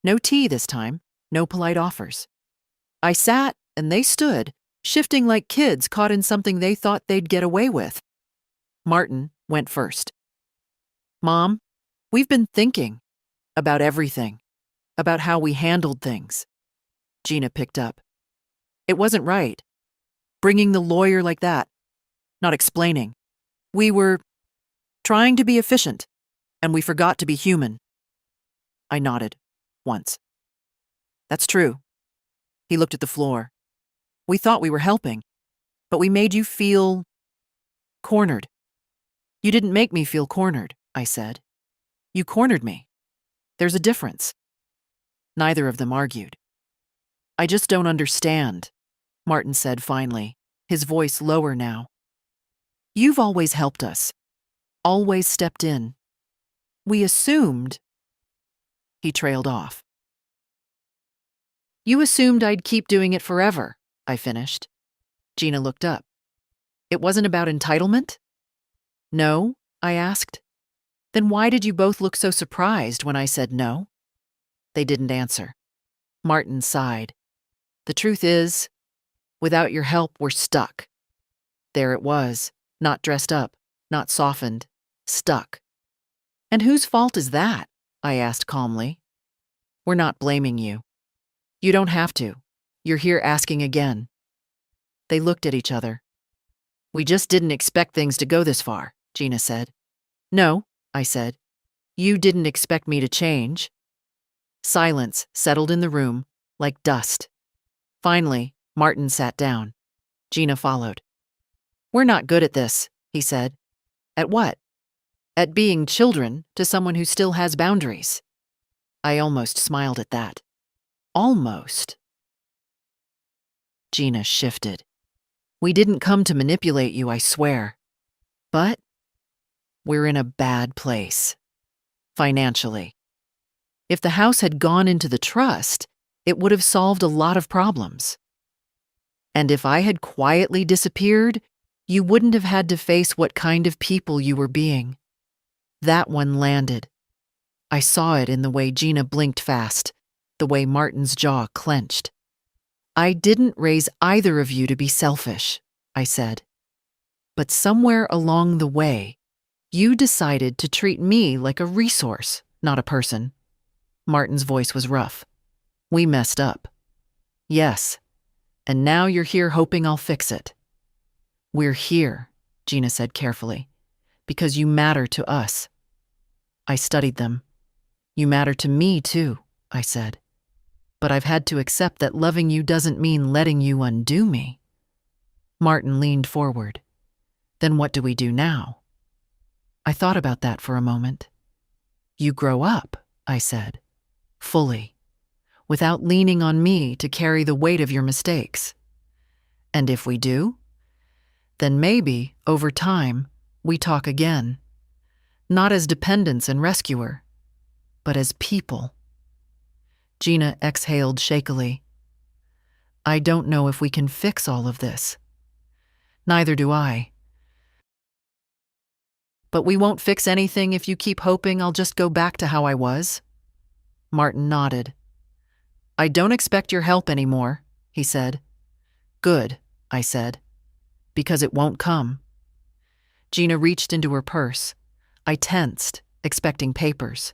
No tea this time, no polite offers. I sat and they stood, shifting like kids caught in something they thought they'd get away with. Martin went first. "Mom, we've been thinking about everything, about how we handled things." Gina picked up. "It wasn't right. Bringing the lawyer like that, not explaining. We were trying to be efficient, and we forgot to be human." I nodded, once. "That's true." He looked at the floor. "We thought we were helping, but we made you feel cornered." "You didn't make me feel cornered," I said. "You cornered me. There's a difference." Neither of them argued. "I just don't understand," Martin said finally, his voice lower now. "You've always helped us, always stepped in. We assumed—" He trailed off. "You assumed I'd keep doing it forever," I finished. Gina looked up. "It wasn't about entitlement?" "No," I asked. "Then why did you both look so surprised when I said no?" They didn't answer. Martin sighed. "The truth is, without your help, we're stuck." There it was, not dressed up, not softened, stuck. "And whose fault is that?" I asked calmly. "We're not blaming you. You don't have to. You're here asking again." They looked at each other. "We just didn't expect things to go this far," Gina said. "No," I said. "You didn't expect me to change." Silence settled in the room like dust. Finally, Martin sat down. Gina followed. "We're not good at this," he said. "At what?" "At being children to someone who still has boundaries." I almost smiled at that. Almost. Gina shifted. "We didn't come to manipulate you, I swear. But we're in a bad place. Financially. If the house had gone into the trust, it would have solved a lot of problems. And if I had quietly disappeared, you wouldn't have had to face what kind of people you were being." That one landed. I saw it in the way Gina blinked fast, the way Martin's jaw clenched. "I didn't raise either of you to be selfish," I said. "But somewhere along the way, you decided to treat me like a resource, not a person." Martin's voice was rough. "We messed up." "Yes, and now you're here hoping I'll fix it." "We're here," Gina said carefully, "because you matter to us." I studied them. "You matter to me, too," I said. "But I've had to accept that loving you doesn't mean letting you undo me." Martin leaned forward. "Then what do we do now?" I thought about that for a moment. "You grow up," I said, "fully, without leaning on me to carry the weight of your mistakes. And if we do, then maybe, over time, we talk again. Not as dependents and rescuer, but as people." Gina exhaled shakily. "I don't know if we can fix all of this." "Neither do I. But we won't fix anything if you keep hoping I'll just go back to how I was." Martin nodded. "I don't expect your help anymore," he said. "Good," I said, "because it won't come." Gina reached into her purse. I tensed, expecting papers.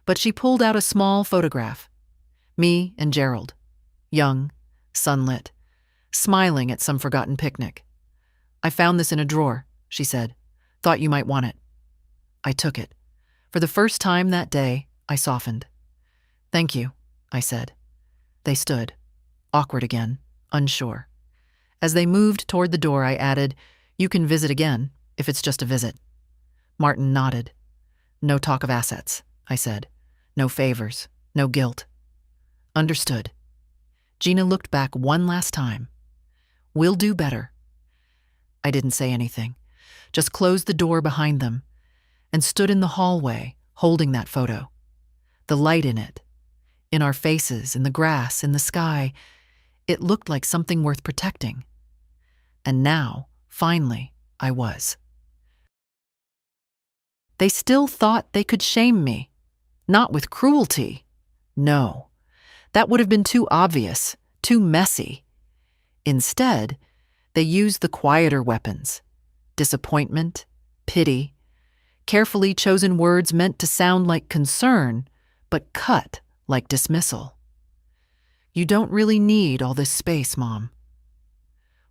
But she pulled out a small photograph. Me and Gerald. Young, sunlit, smiling at some forgotten picnic. "I found this in a drawer," she said. "Thought you might want it." I took it. For the first time that day, I softened. "Thank you," I said. They stood, awkward again, unsure. As they moved toward the door, I added, "You can visit again, if it's just a visit." Martin nodded. "No talk of assets," I said. "No favors, no guilt." "Understood." Gina looked back one last time. "We'll do better." I didn't say anything, just closed the door behind them and stood in the hallway holding that photo. The light in it, in our faces, in the grass, in the sky, it looked like something worth protecting. And now, finally, I was. They still thought they could shame me. Not with cruelty. No. That would have been too obvious, too messy. Instead, they used the quieter weapons. Disappointment, pity, carefully chosen words meant to sound like concern, but cut like dismissal. "You don't really need all this space, Mom.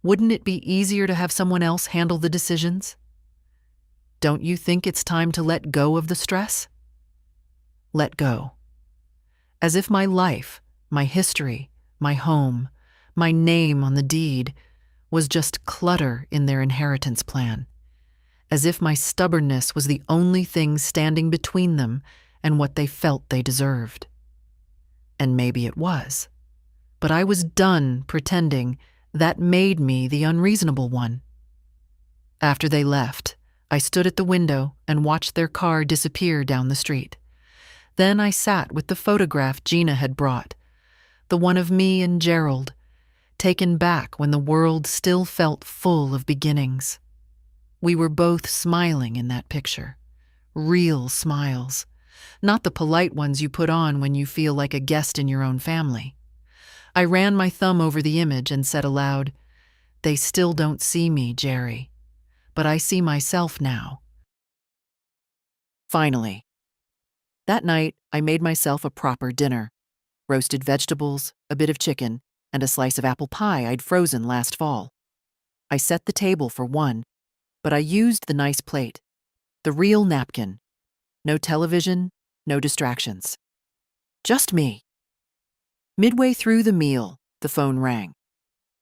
Wouldn't it be easier to have someone else handle the decisions? Don't you think it's time to let go of the stress?" Let go. As if my life, my history, my home, my name on the deed was just clutter in their inheritance plan. As if my stubbornness was the only thing standing between them and what they felt they deserved. And maybe it was. But I was done pretending that made me the unreasonable one. After they left, I stood at the window and watched their car disappear down the street. Then I sat with the photograph Gina had brought, the one of me and Gerald, taken back when the world still felt full of beginnings. We were both smiling in that picture. Real smiles. Not the polite ones you put on when you feel like a guest in your own family. I ran my thumb over the image and said aloud, "They still don't see me, Jerry. But I see myself now." Finally. That night, I made myself a proper dinner. Roasted vegetables, a bit of chicken, and a slice of apple pie I'd frozen last fall. I set the table for one, but I used the nice plate. The real napkin. No television, no distractions. Just me. Midway through the meal, the phone rang.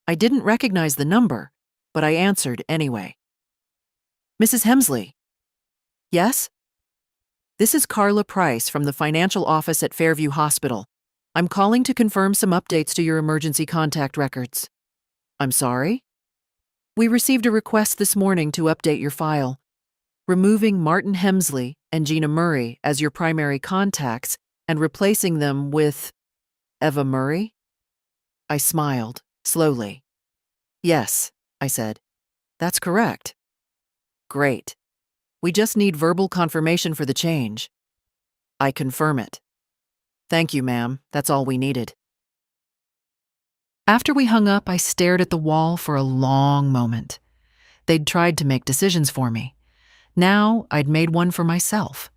I didn't recognize the number, but I answered anyway. Mrs. Hemsley. Yes? This is Carla Price from the financial office at Fairview Hospital. I'm calling to confirm some updates to your emergency contact records. I'm sorry? We received a request this morning to update your file. Removing Martin Hemsley and Gina Murray as your primary contacts and replacing them with Eva Murray? I smiled, slowly. Yes, I said. That's correct. Great. We just need verbal confirmation for the change. I confirm it. Thank you, ma'am. That's all we needed. After we hung up, I stared at the wall for a long moment. They'd tried to make decisions for me. Now I'd made one for myself.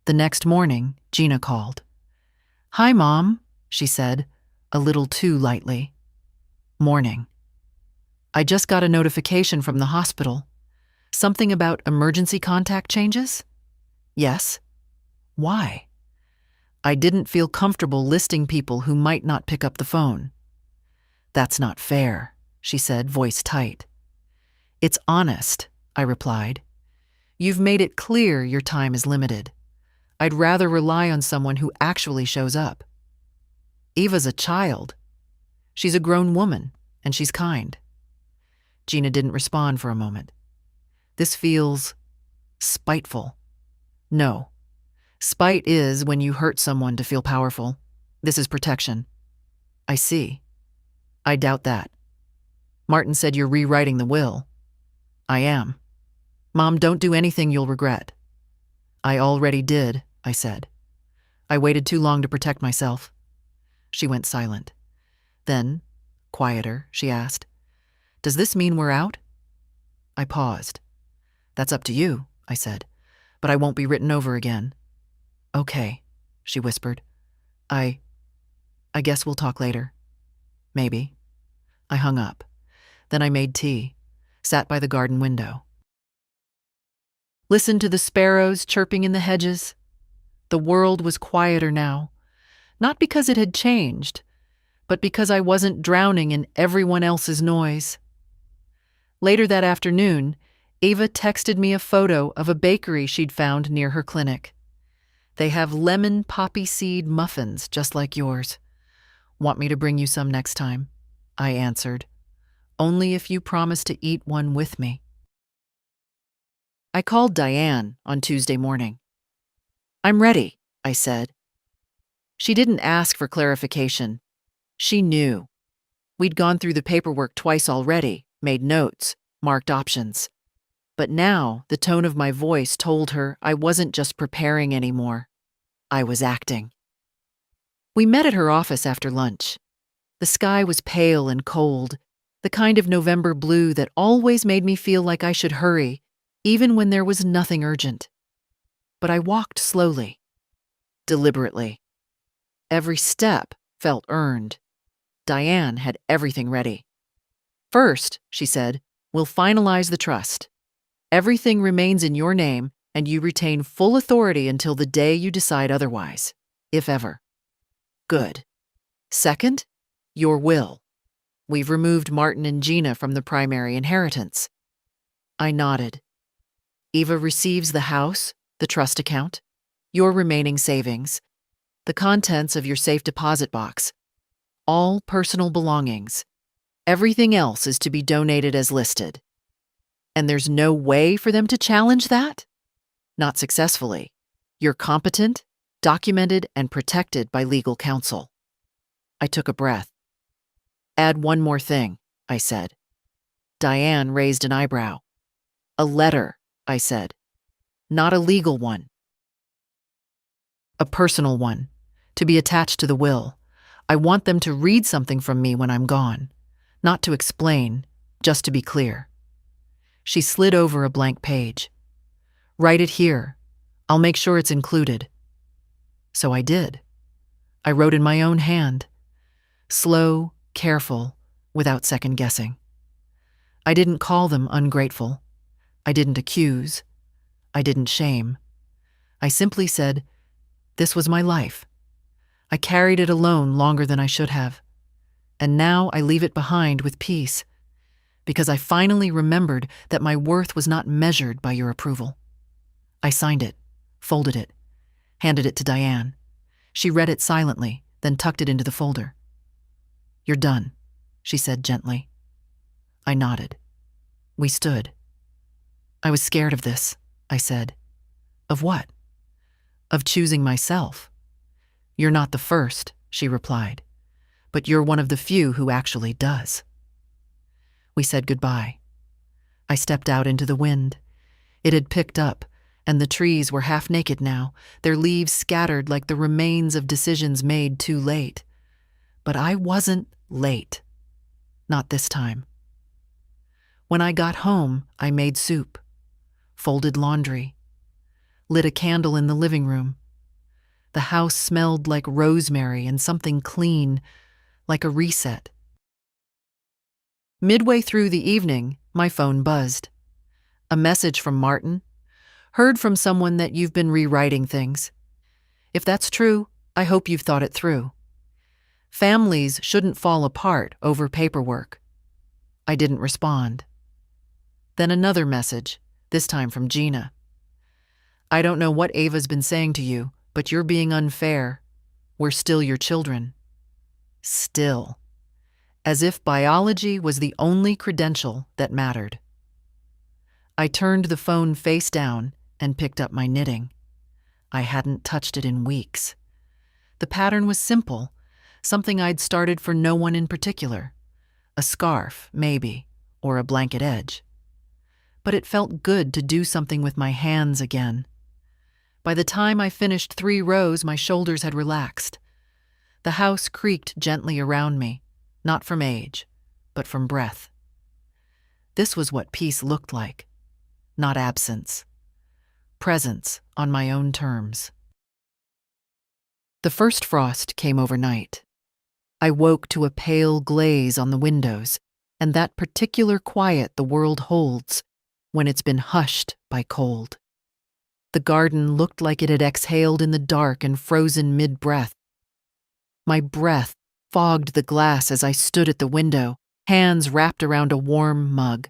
The next morning, Gina called. Hi, Mom, she said, a little too lightly. Morning. I just got a notification from the hospital. Something about emergency contact changes? Yes. Why? I didn't feel comfortable listing people who might not pick up the phone. That's not fair, she said, voice tight. It's honest, I replied. You've made it clear your time is limited. I'd rather rely on someone who actually shows up. Eva's a child. She's a grown woman, and she's kind. Gina didn't respond for a moment. This feels spiteful. No. Spite is when you hurt someone to feel powerful. This is protection. I see. I doubt that. Martin said you're rewriting the will. I am. Mom, don't do anything you'll regret. I already did, I said. I waited too long to protect myself. She went silent. Then, quieter, she asked, Does this mean we're out? I paused. That's up to you, I said, but I won't be written over again. Okay, she whispered. I guess we'll talk later. Maybe. I hung up. Then I made tea, sat by the garden window. Listened to the sparrows chirping in the hedges. The world was quieter now, not because it had changed, but because I wasn't drowning in everyone else's noise. Later that afternoon, Eva texted me a photo of a bakery she'd found near her clinic. They have lemon poppy seed muffins just like yours. Want me to bring you some next time? I answered. Only if you promise to eat one with me. I called Diane on Tuesday morning. I'm ready, I said. She didn't ask for clarification. She knew. We'd gone through the paperwork twice already, made notes, marked options. But now the tone of my voice told her I wasn't just preparing anymore. I was acting. We met at her office after lunch. The sky was pale and cold, the kind of November blue that always made me feel like I should hurry, even when there was nothing urgent. But I walked slowly, deliberately. Every step felt earned. Diane had everything ready. First, she said, we'll finalize the trust. Everything remains in your name, and you retain full authority until the day you decide otherwise, if ever. Good. Second, your will. We've removed Martin and Gina from the primary inheritance. I nodded. Eva receives the house, the trust account, your remaining savings, the contents of your safe deposit box, all personal belongings. Everything else is to be donated as listed. And there's no way for them to challenge that? Not successfully. You're competent, documented, and protected by legal counsel. I took a breath. Add one more thing, I said. Diane raised an eyebrow. A letter, I said. Not a legal one. A personal one, to be attached to the will. I want them to read something from me when I'm gone. Not to explain, just to be clear. She slid over a blank page. Write it here. I'll make sure it's included. So I did. I wrote in my own hand. Slow, careful, without second guessing. I didn't call them ungrateful. I didn't accuse. I didn't shame. I simply said, this was my life. I carried it alone longer than I should have, and now I leave it behind with peace, because I finally remembered that my worth was not measured by your approval. I signed it, folded it, handed it to Diane. She read it silently, then tucked it into the folder. "You're done," she said gently. I nodded. We stood. "I was scared of this," I said. "Of what?" "Of choosing myself." "You're not the first," she replied, "but you're one of the few who actually does." We said goodbye. I stepped out into the wind. It had picked up, and the trees were half naked now, their leaves scattered like the remains of decisions made too late. But I wasn't late. Not this time. When I got home, I made soup, folded laundry, lit a candle in the living room. The house smelled like rosemary and something clean, like a reset. Midway through the evening, my phone buzzed. A message from Martin. "Heard from someone that you've been rewriting things. If that's true, I hope you've thought it through. Families shouldn't fall apart over paperwork." I didn't respond. Then another message, this time from Gina. "I don't know what Ava's been saying to you, but you're being unfair. We're still your children." Still. As if biology was the only credential that mattered. I turned the phone face down and picked up my knitting. I hadn't touched it in weeks. The pattern was simple, something I'd started for no one in particular. A scarf, maybe, or a blanket edge. But it felt good to do something with my hands again. By the time I finished 3 rows, my shoulders had relaxed. The house creaked gently around me, not from age, but from breath. This was what peace looked like. Not absence. Presence on my own terms. The first frost came overnight. I woke to a pale glaze on the windows, and that particular quiet the world holds when it's been hushed by cold. The garden looked like it had exhaled in the dark and frozen mid-breath. My breath fogged the glass as I stood at the window, hands wrapped around a warm mug.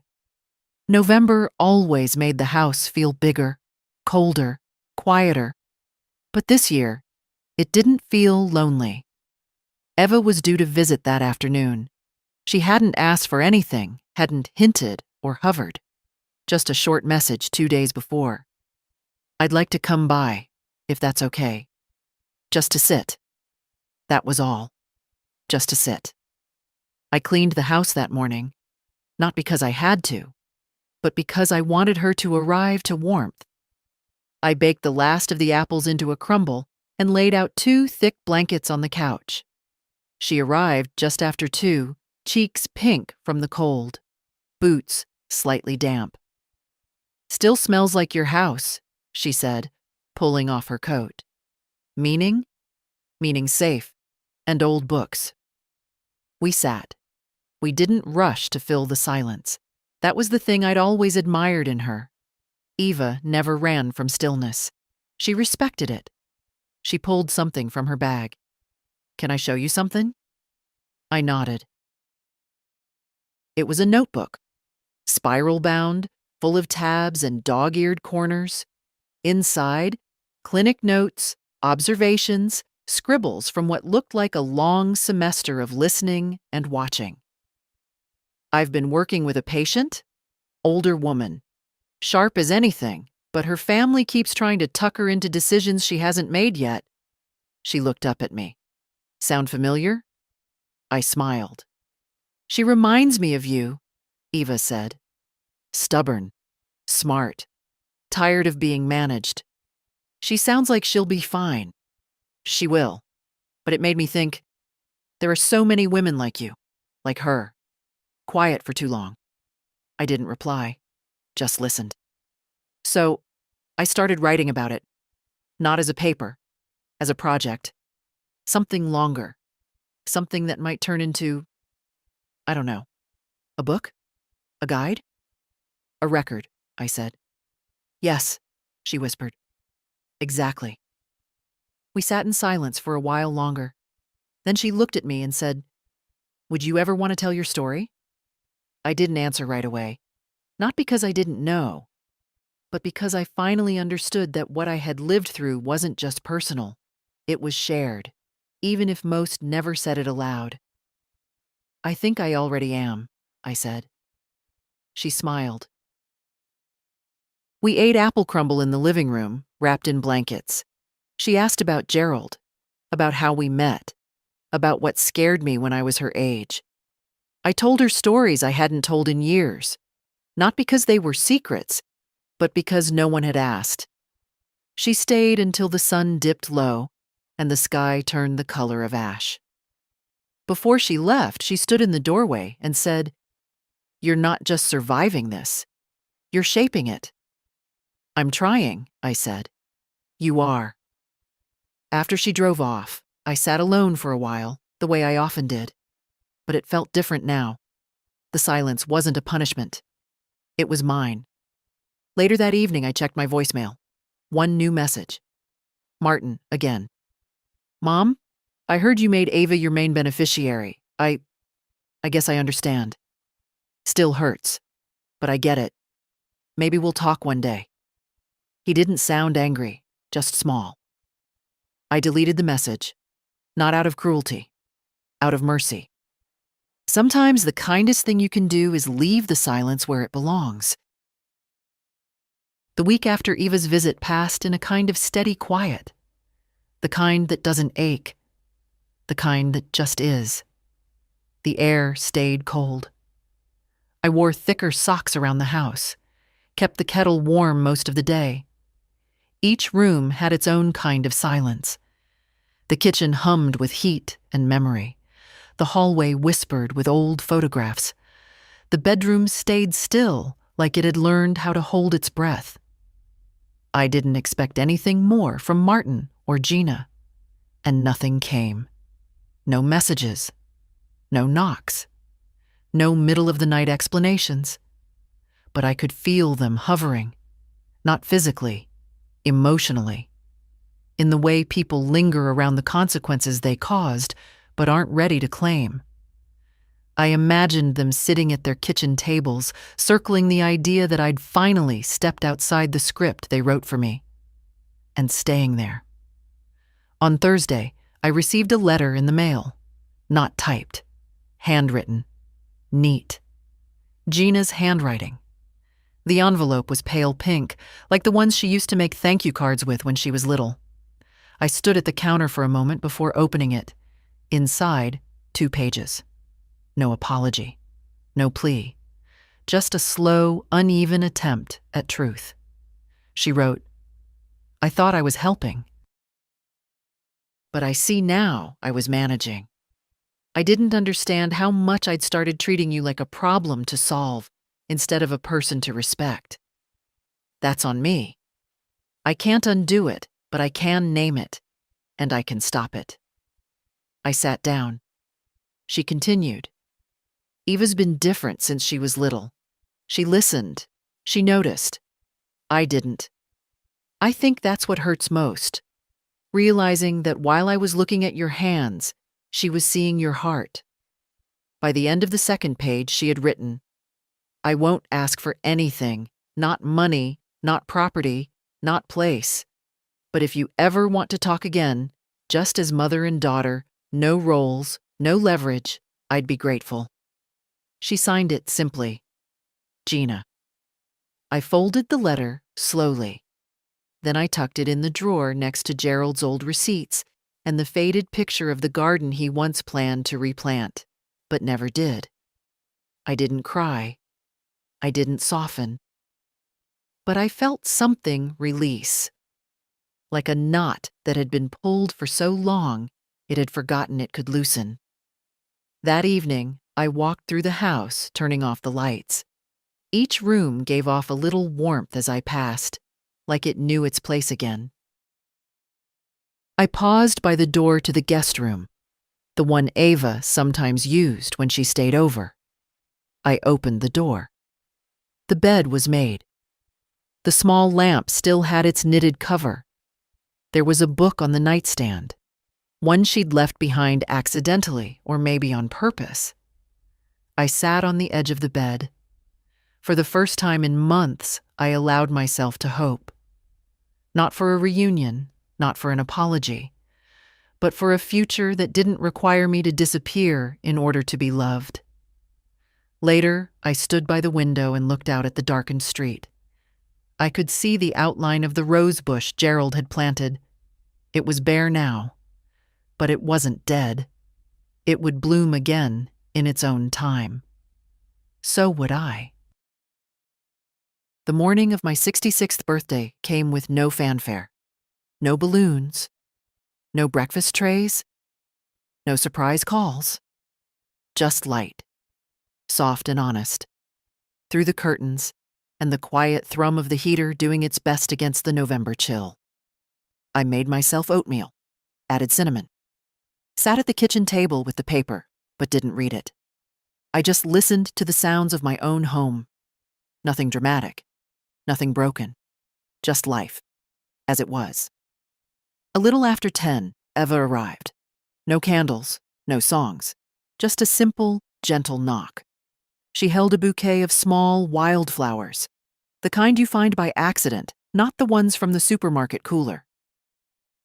November always made the house feel bigger, colder, quieter. But this year, it didn't feel lonely. Eva was due to visit that afternoon. She hadn't asked for anything, hadn't hinted or hovered. Just a short message 2 days before. "I'd like to come by, if that's okay. Just to sit." That was all. Just to sit. I cleaned the house that morning, not because I had to, but because I wanted her to arrive to warmth. I baked the last of the apples into a crumble and laid out 2 thick blankets on the couch. She arrived just after 2, cheeks pink from the cold, boots slightly damp. "Still smells like your house," she said, pulling off her coat. "Meaning?" "Meaning safe, and old books." We sat. We didn't rush to fill the silence. That was the thing I'd always admired in her. Eva never ran from stillness. She respected it. She pulled something from her bag. "Can I show you something?" I nodded. It was a notebook, spiral-bound, full of tabs and dog-eared corners. Inside, clinic notes, observations, scribbles from what looked like a long semester of listening and watching. "I've been working with a patient, older woman, sharp as anything, but her family keeps trying to tuck her into decisions she hasn't made yet." She looked up at me. "Sound familiar?" I smiled. "She reminds me of you," Eva said. "Stubborn, smart, tired of being managed. She sounds like she'll be fine." "She will." But it made me think, there are so many women like you, like her. Quiet for too long. I didn't reply, just listened. So I started writing about it, not as a paper, as a project. Something longer. Something that might turn into, I don't know, a book? A guide? "A record," I said. "Yes," she whispered. "Exactly." We sat in silence for a while longer. Then she looked at me and said, "Would you ever want to tell your story?" I didn't answer right away, not because I didn't know, but because I finally understood that what I had lived through wasn't just personal. It was shared, even if most never said it aloud. "I think I already am," I said. She smiled. We ate apple crumble in the living room, wrapped in blankets. She asked about Gerald, about how we met, about what scared me when I was her age. I told her stories I hadn't told in years, not because they were secrets, but because no one had asked. She stayed until the sun dipped low and the sky turned the color of ash. Before she left, she stood in the doorway and said, "You're not just surviving this, you're shaping it." "I'm trying," I said. "You are." After she drove off, I sat alone for a while, the way I often did. But it felt different now. The silence wasn't a punishment. It was mine. Later that evening, I checked my voicemail. One new message. Martin, again. "Mom, I heard you made Ava your main beneficiary. I guess I understand. Still hurts, but I get it. Maybe we'll talk one day." He didn't sound angry, just small. I deleted the message, not out of cruelty, out of mercy. Sometimes the kindest thing you can do is leave the silence where it belongs. The week after Eva's visit passed in a kind of steady quiet. The kind that doesn't ache. The kind that just is. The air stayed cold. I wore thicker socks around the house, kept the kettle warm most of the day. Each room had its own kind of silence. The kitchen hummed with heat and memory. The hallway whispered with old photographs. The bedroom stayed still, like it had learned how to hold its breath. I didn't expect anything more from Martin or Gina, and nothing came. No messages, no knocks, no middle-of-the-night explanations. But I could feel them hovering, not physically, emotionally, in the way people linger around the consequences they caused but aren't ready to claim. I imagined them sitting at their kitchen tables, circling the idea that I'd finally stepped outside the script they wrote for me, and staying there. On Thursday, I received a letter in the mail, not typed, handwritten, neat. Gina's handwriting. The envelope was pale pink, like the ones she used to make thank you cards with when she was little. I stood at the counter for a moment before opening it. Inside, 2 pages. No apology, no plea, just a slow, uneven attempt at truth. She wrote, "I thought I was helping, but I see now I was managing. I didn't understand how much I'd started treating you like a problem to solve instead of a person to respect. That's on me. I can't undo it, but I can name it, and I can stop it." I sat down. She continued. "Eva's been different since she was little. She listened. She noticed. I didn't. I think that's what hurts most. Realizing that while I was looking at your hands, she was seeing your heart." By the end of the second page, she had written, "I won't ask for anything, not money, not property, not place. But if you ever want to talk again, just as mother and daughter, no roles, no leverage, I'd be grateful." She signed it simply, Gina. I folded the letter slowly. Then I tucked it in the drawer next to Gerald's old receipts and the faded picture of the garden he once planned to replant, but never did. I didn't cry. I didn't soften. But I felt something release, like a knot that had been pulled for so long it had forgotten it could loosen. That evening, I walked through the house, turning off the lights. Each room gave off a little warmth as I passed, like it knew its place again. I paused by the door to the guest room, the one Ava sometimes used when she stayed over. I opened the door. The bed was made. The small lamp still had its knitted cover. There was a book on the nightstand, one she'd left behind accidentally or maybe on purpose. I sat on the edge of the bed. For the first time in months, I allowed myself to hope. Not for a reunion, not for an apology, but for a future that didn't require me to disappear in order to be loved. Later, I stood by the window and looked out at the darkened street. I could see the outline of the rose bush Gerald had planted. It was bare now, but it wasn't dead. It would bloom again in its own time. So would I. The morning of my 66th birthday came with no fanfare, no balloons, no breakfast trays, no surprise calls, just light, soft and honest, through the curtains and the quiet thrum of the heater doing its best against the November chill. I made myself oatmeal, added cinnamon, sat at the kitchen table with the paper, but didn't read it. I just listened to the sounds of my own home. Nothing dramatic, nothing broken, just life, as it was. A little after 10, Eva arrived. No candles, no songs, just a simple, gentle knock. She held a bouquet of small wildflowers, the kind you find by accident, not the ones from the supermarket cooler.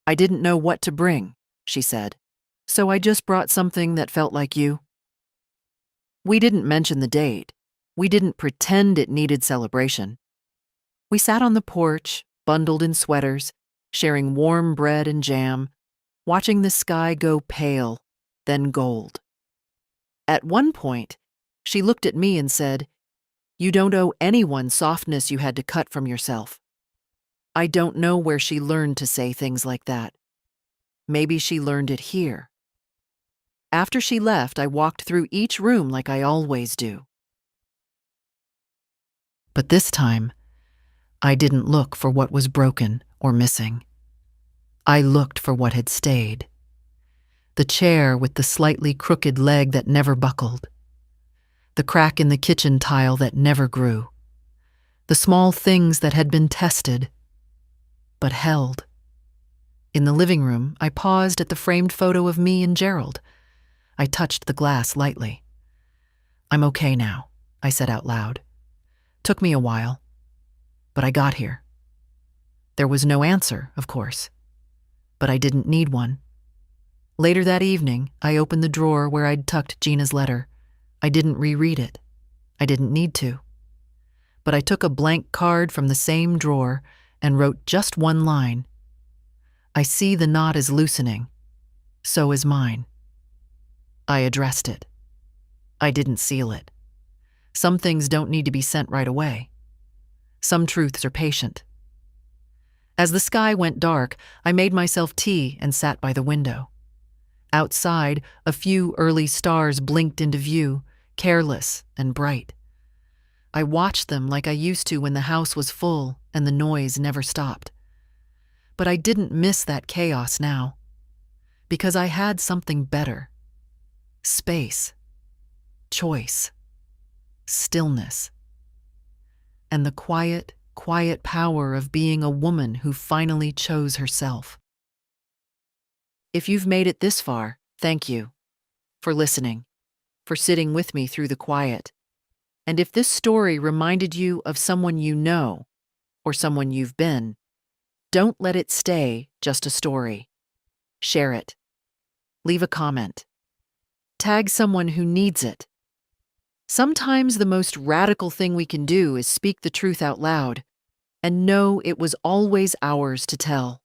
I didn't know what to bring, she said, so I just brought something that felt like you. We didn't mention the date. We didn't pretend it needed celebration. We sat on the porch, bundled in sweaters, sharing warm bread and jam, watching the sky go pale, then gold. At one point, she looked at me and said, "You don't owe anyone softness you had to cut from yourself." I don't know where she learned to say things like that. Maybe she learned it here. After she left, I walked through each room like I always do. But this time, I didn't look for what was broken or missing. I looked for what had stayed. The chair with the slightly crooked leg that never buckled. The crack in the kitchen tile that never grew. The small things that had been tested, but held. In the living room, I paused at the framed photo of me and Gerald. I touched the glass lightly. "I'm okay now," I said out loud. Took me a while, but I got here. There was no answer, of course, but I didn't need one. Later that evening, I opened the drawer where I'd tucked Gina's letter. I didn't reread it. I didn't need to. But I took a blank card from the same drawer and wrote just one line. "I see the knot is loosening. So is mine." I addressed it. I didn't seal it. Some things don't need to be sent right away. Some truths are patient. As the sky went dark, I made myself tea and sat by the window. Outside, a few early stars blinked into view, careless and bright. I watched them like I used to when the house was full and the noise never stopped. But I didn't miss that chaos now, because I had something better. Space, choice, stillness, and the quiet, quiet power of being a woman who finally chose herself. If you've made it this far, thank you for listening, for sitting with me through the quiet. And if this story reminded you of someone you know or someone you've been, don't let it stay just a story. Share it. Leave a comment. Tag someone who needs it. Sometimes the most radical thing we can do is speak the truth out loud and know it was always ours to tell.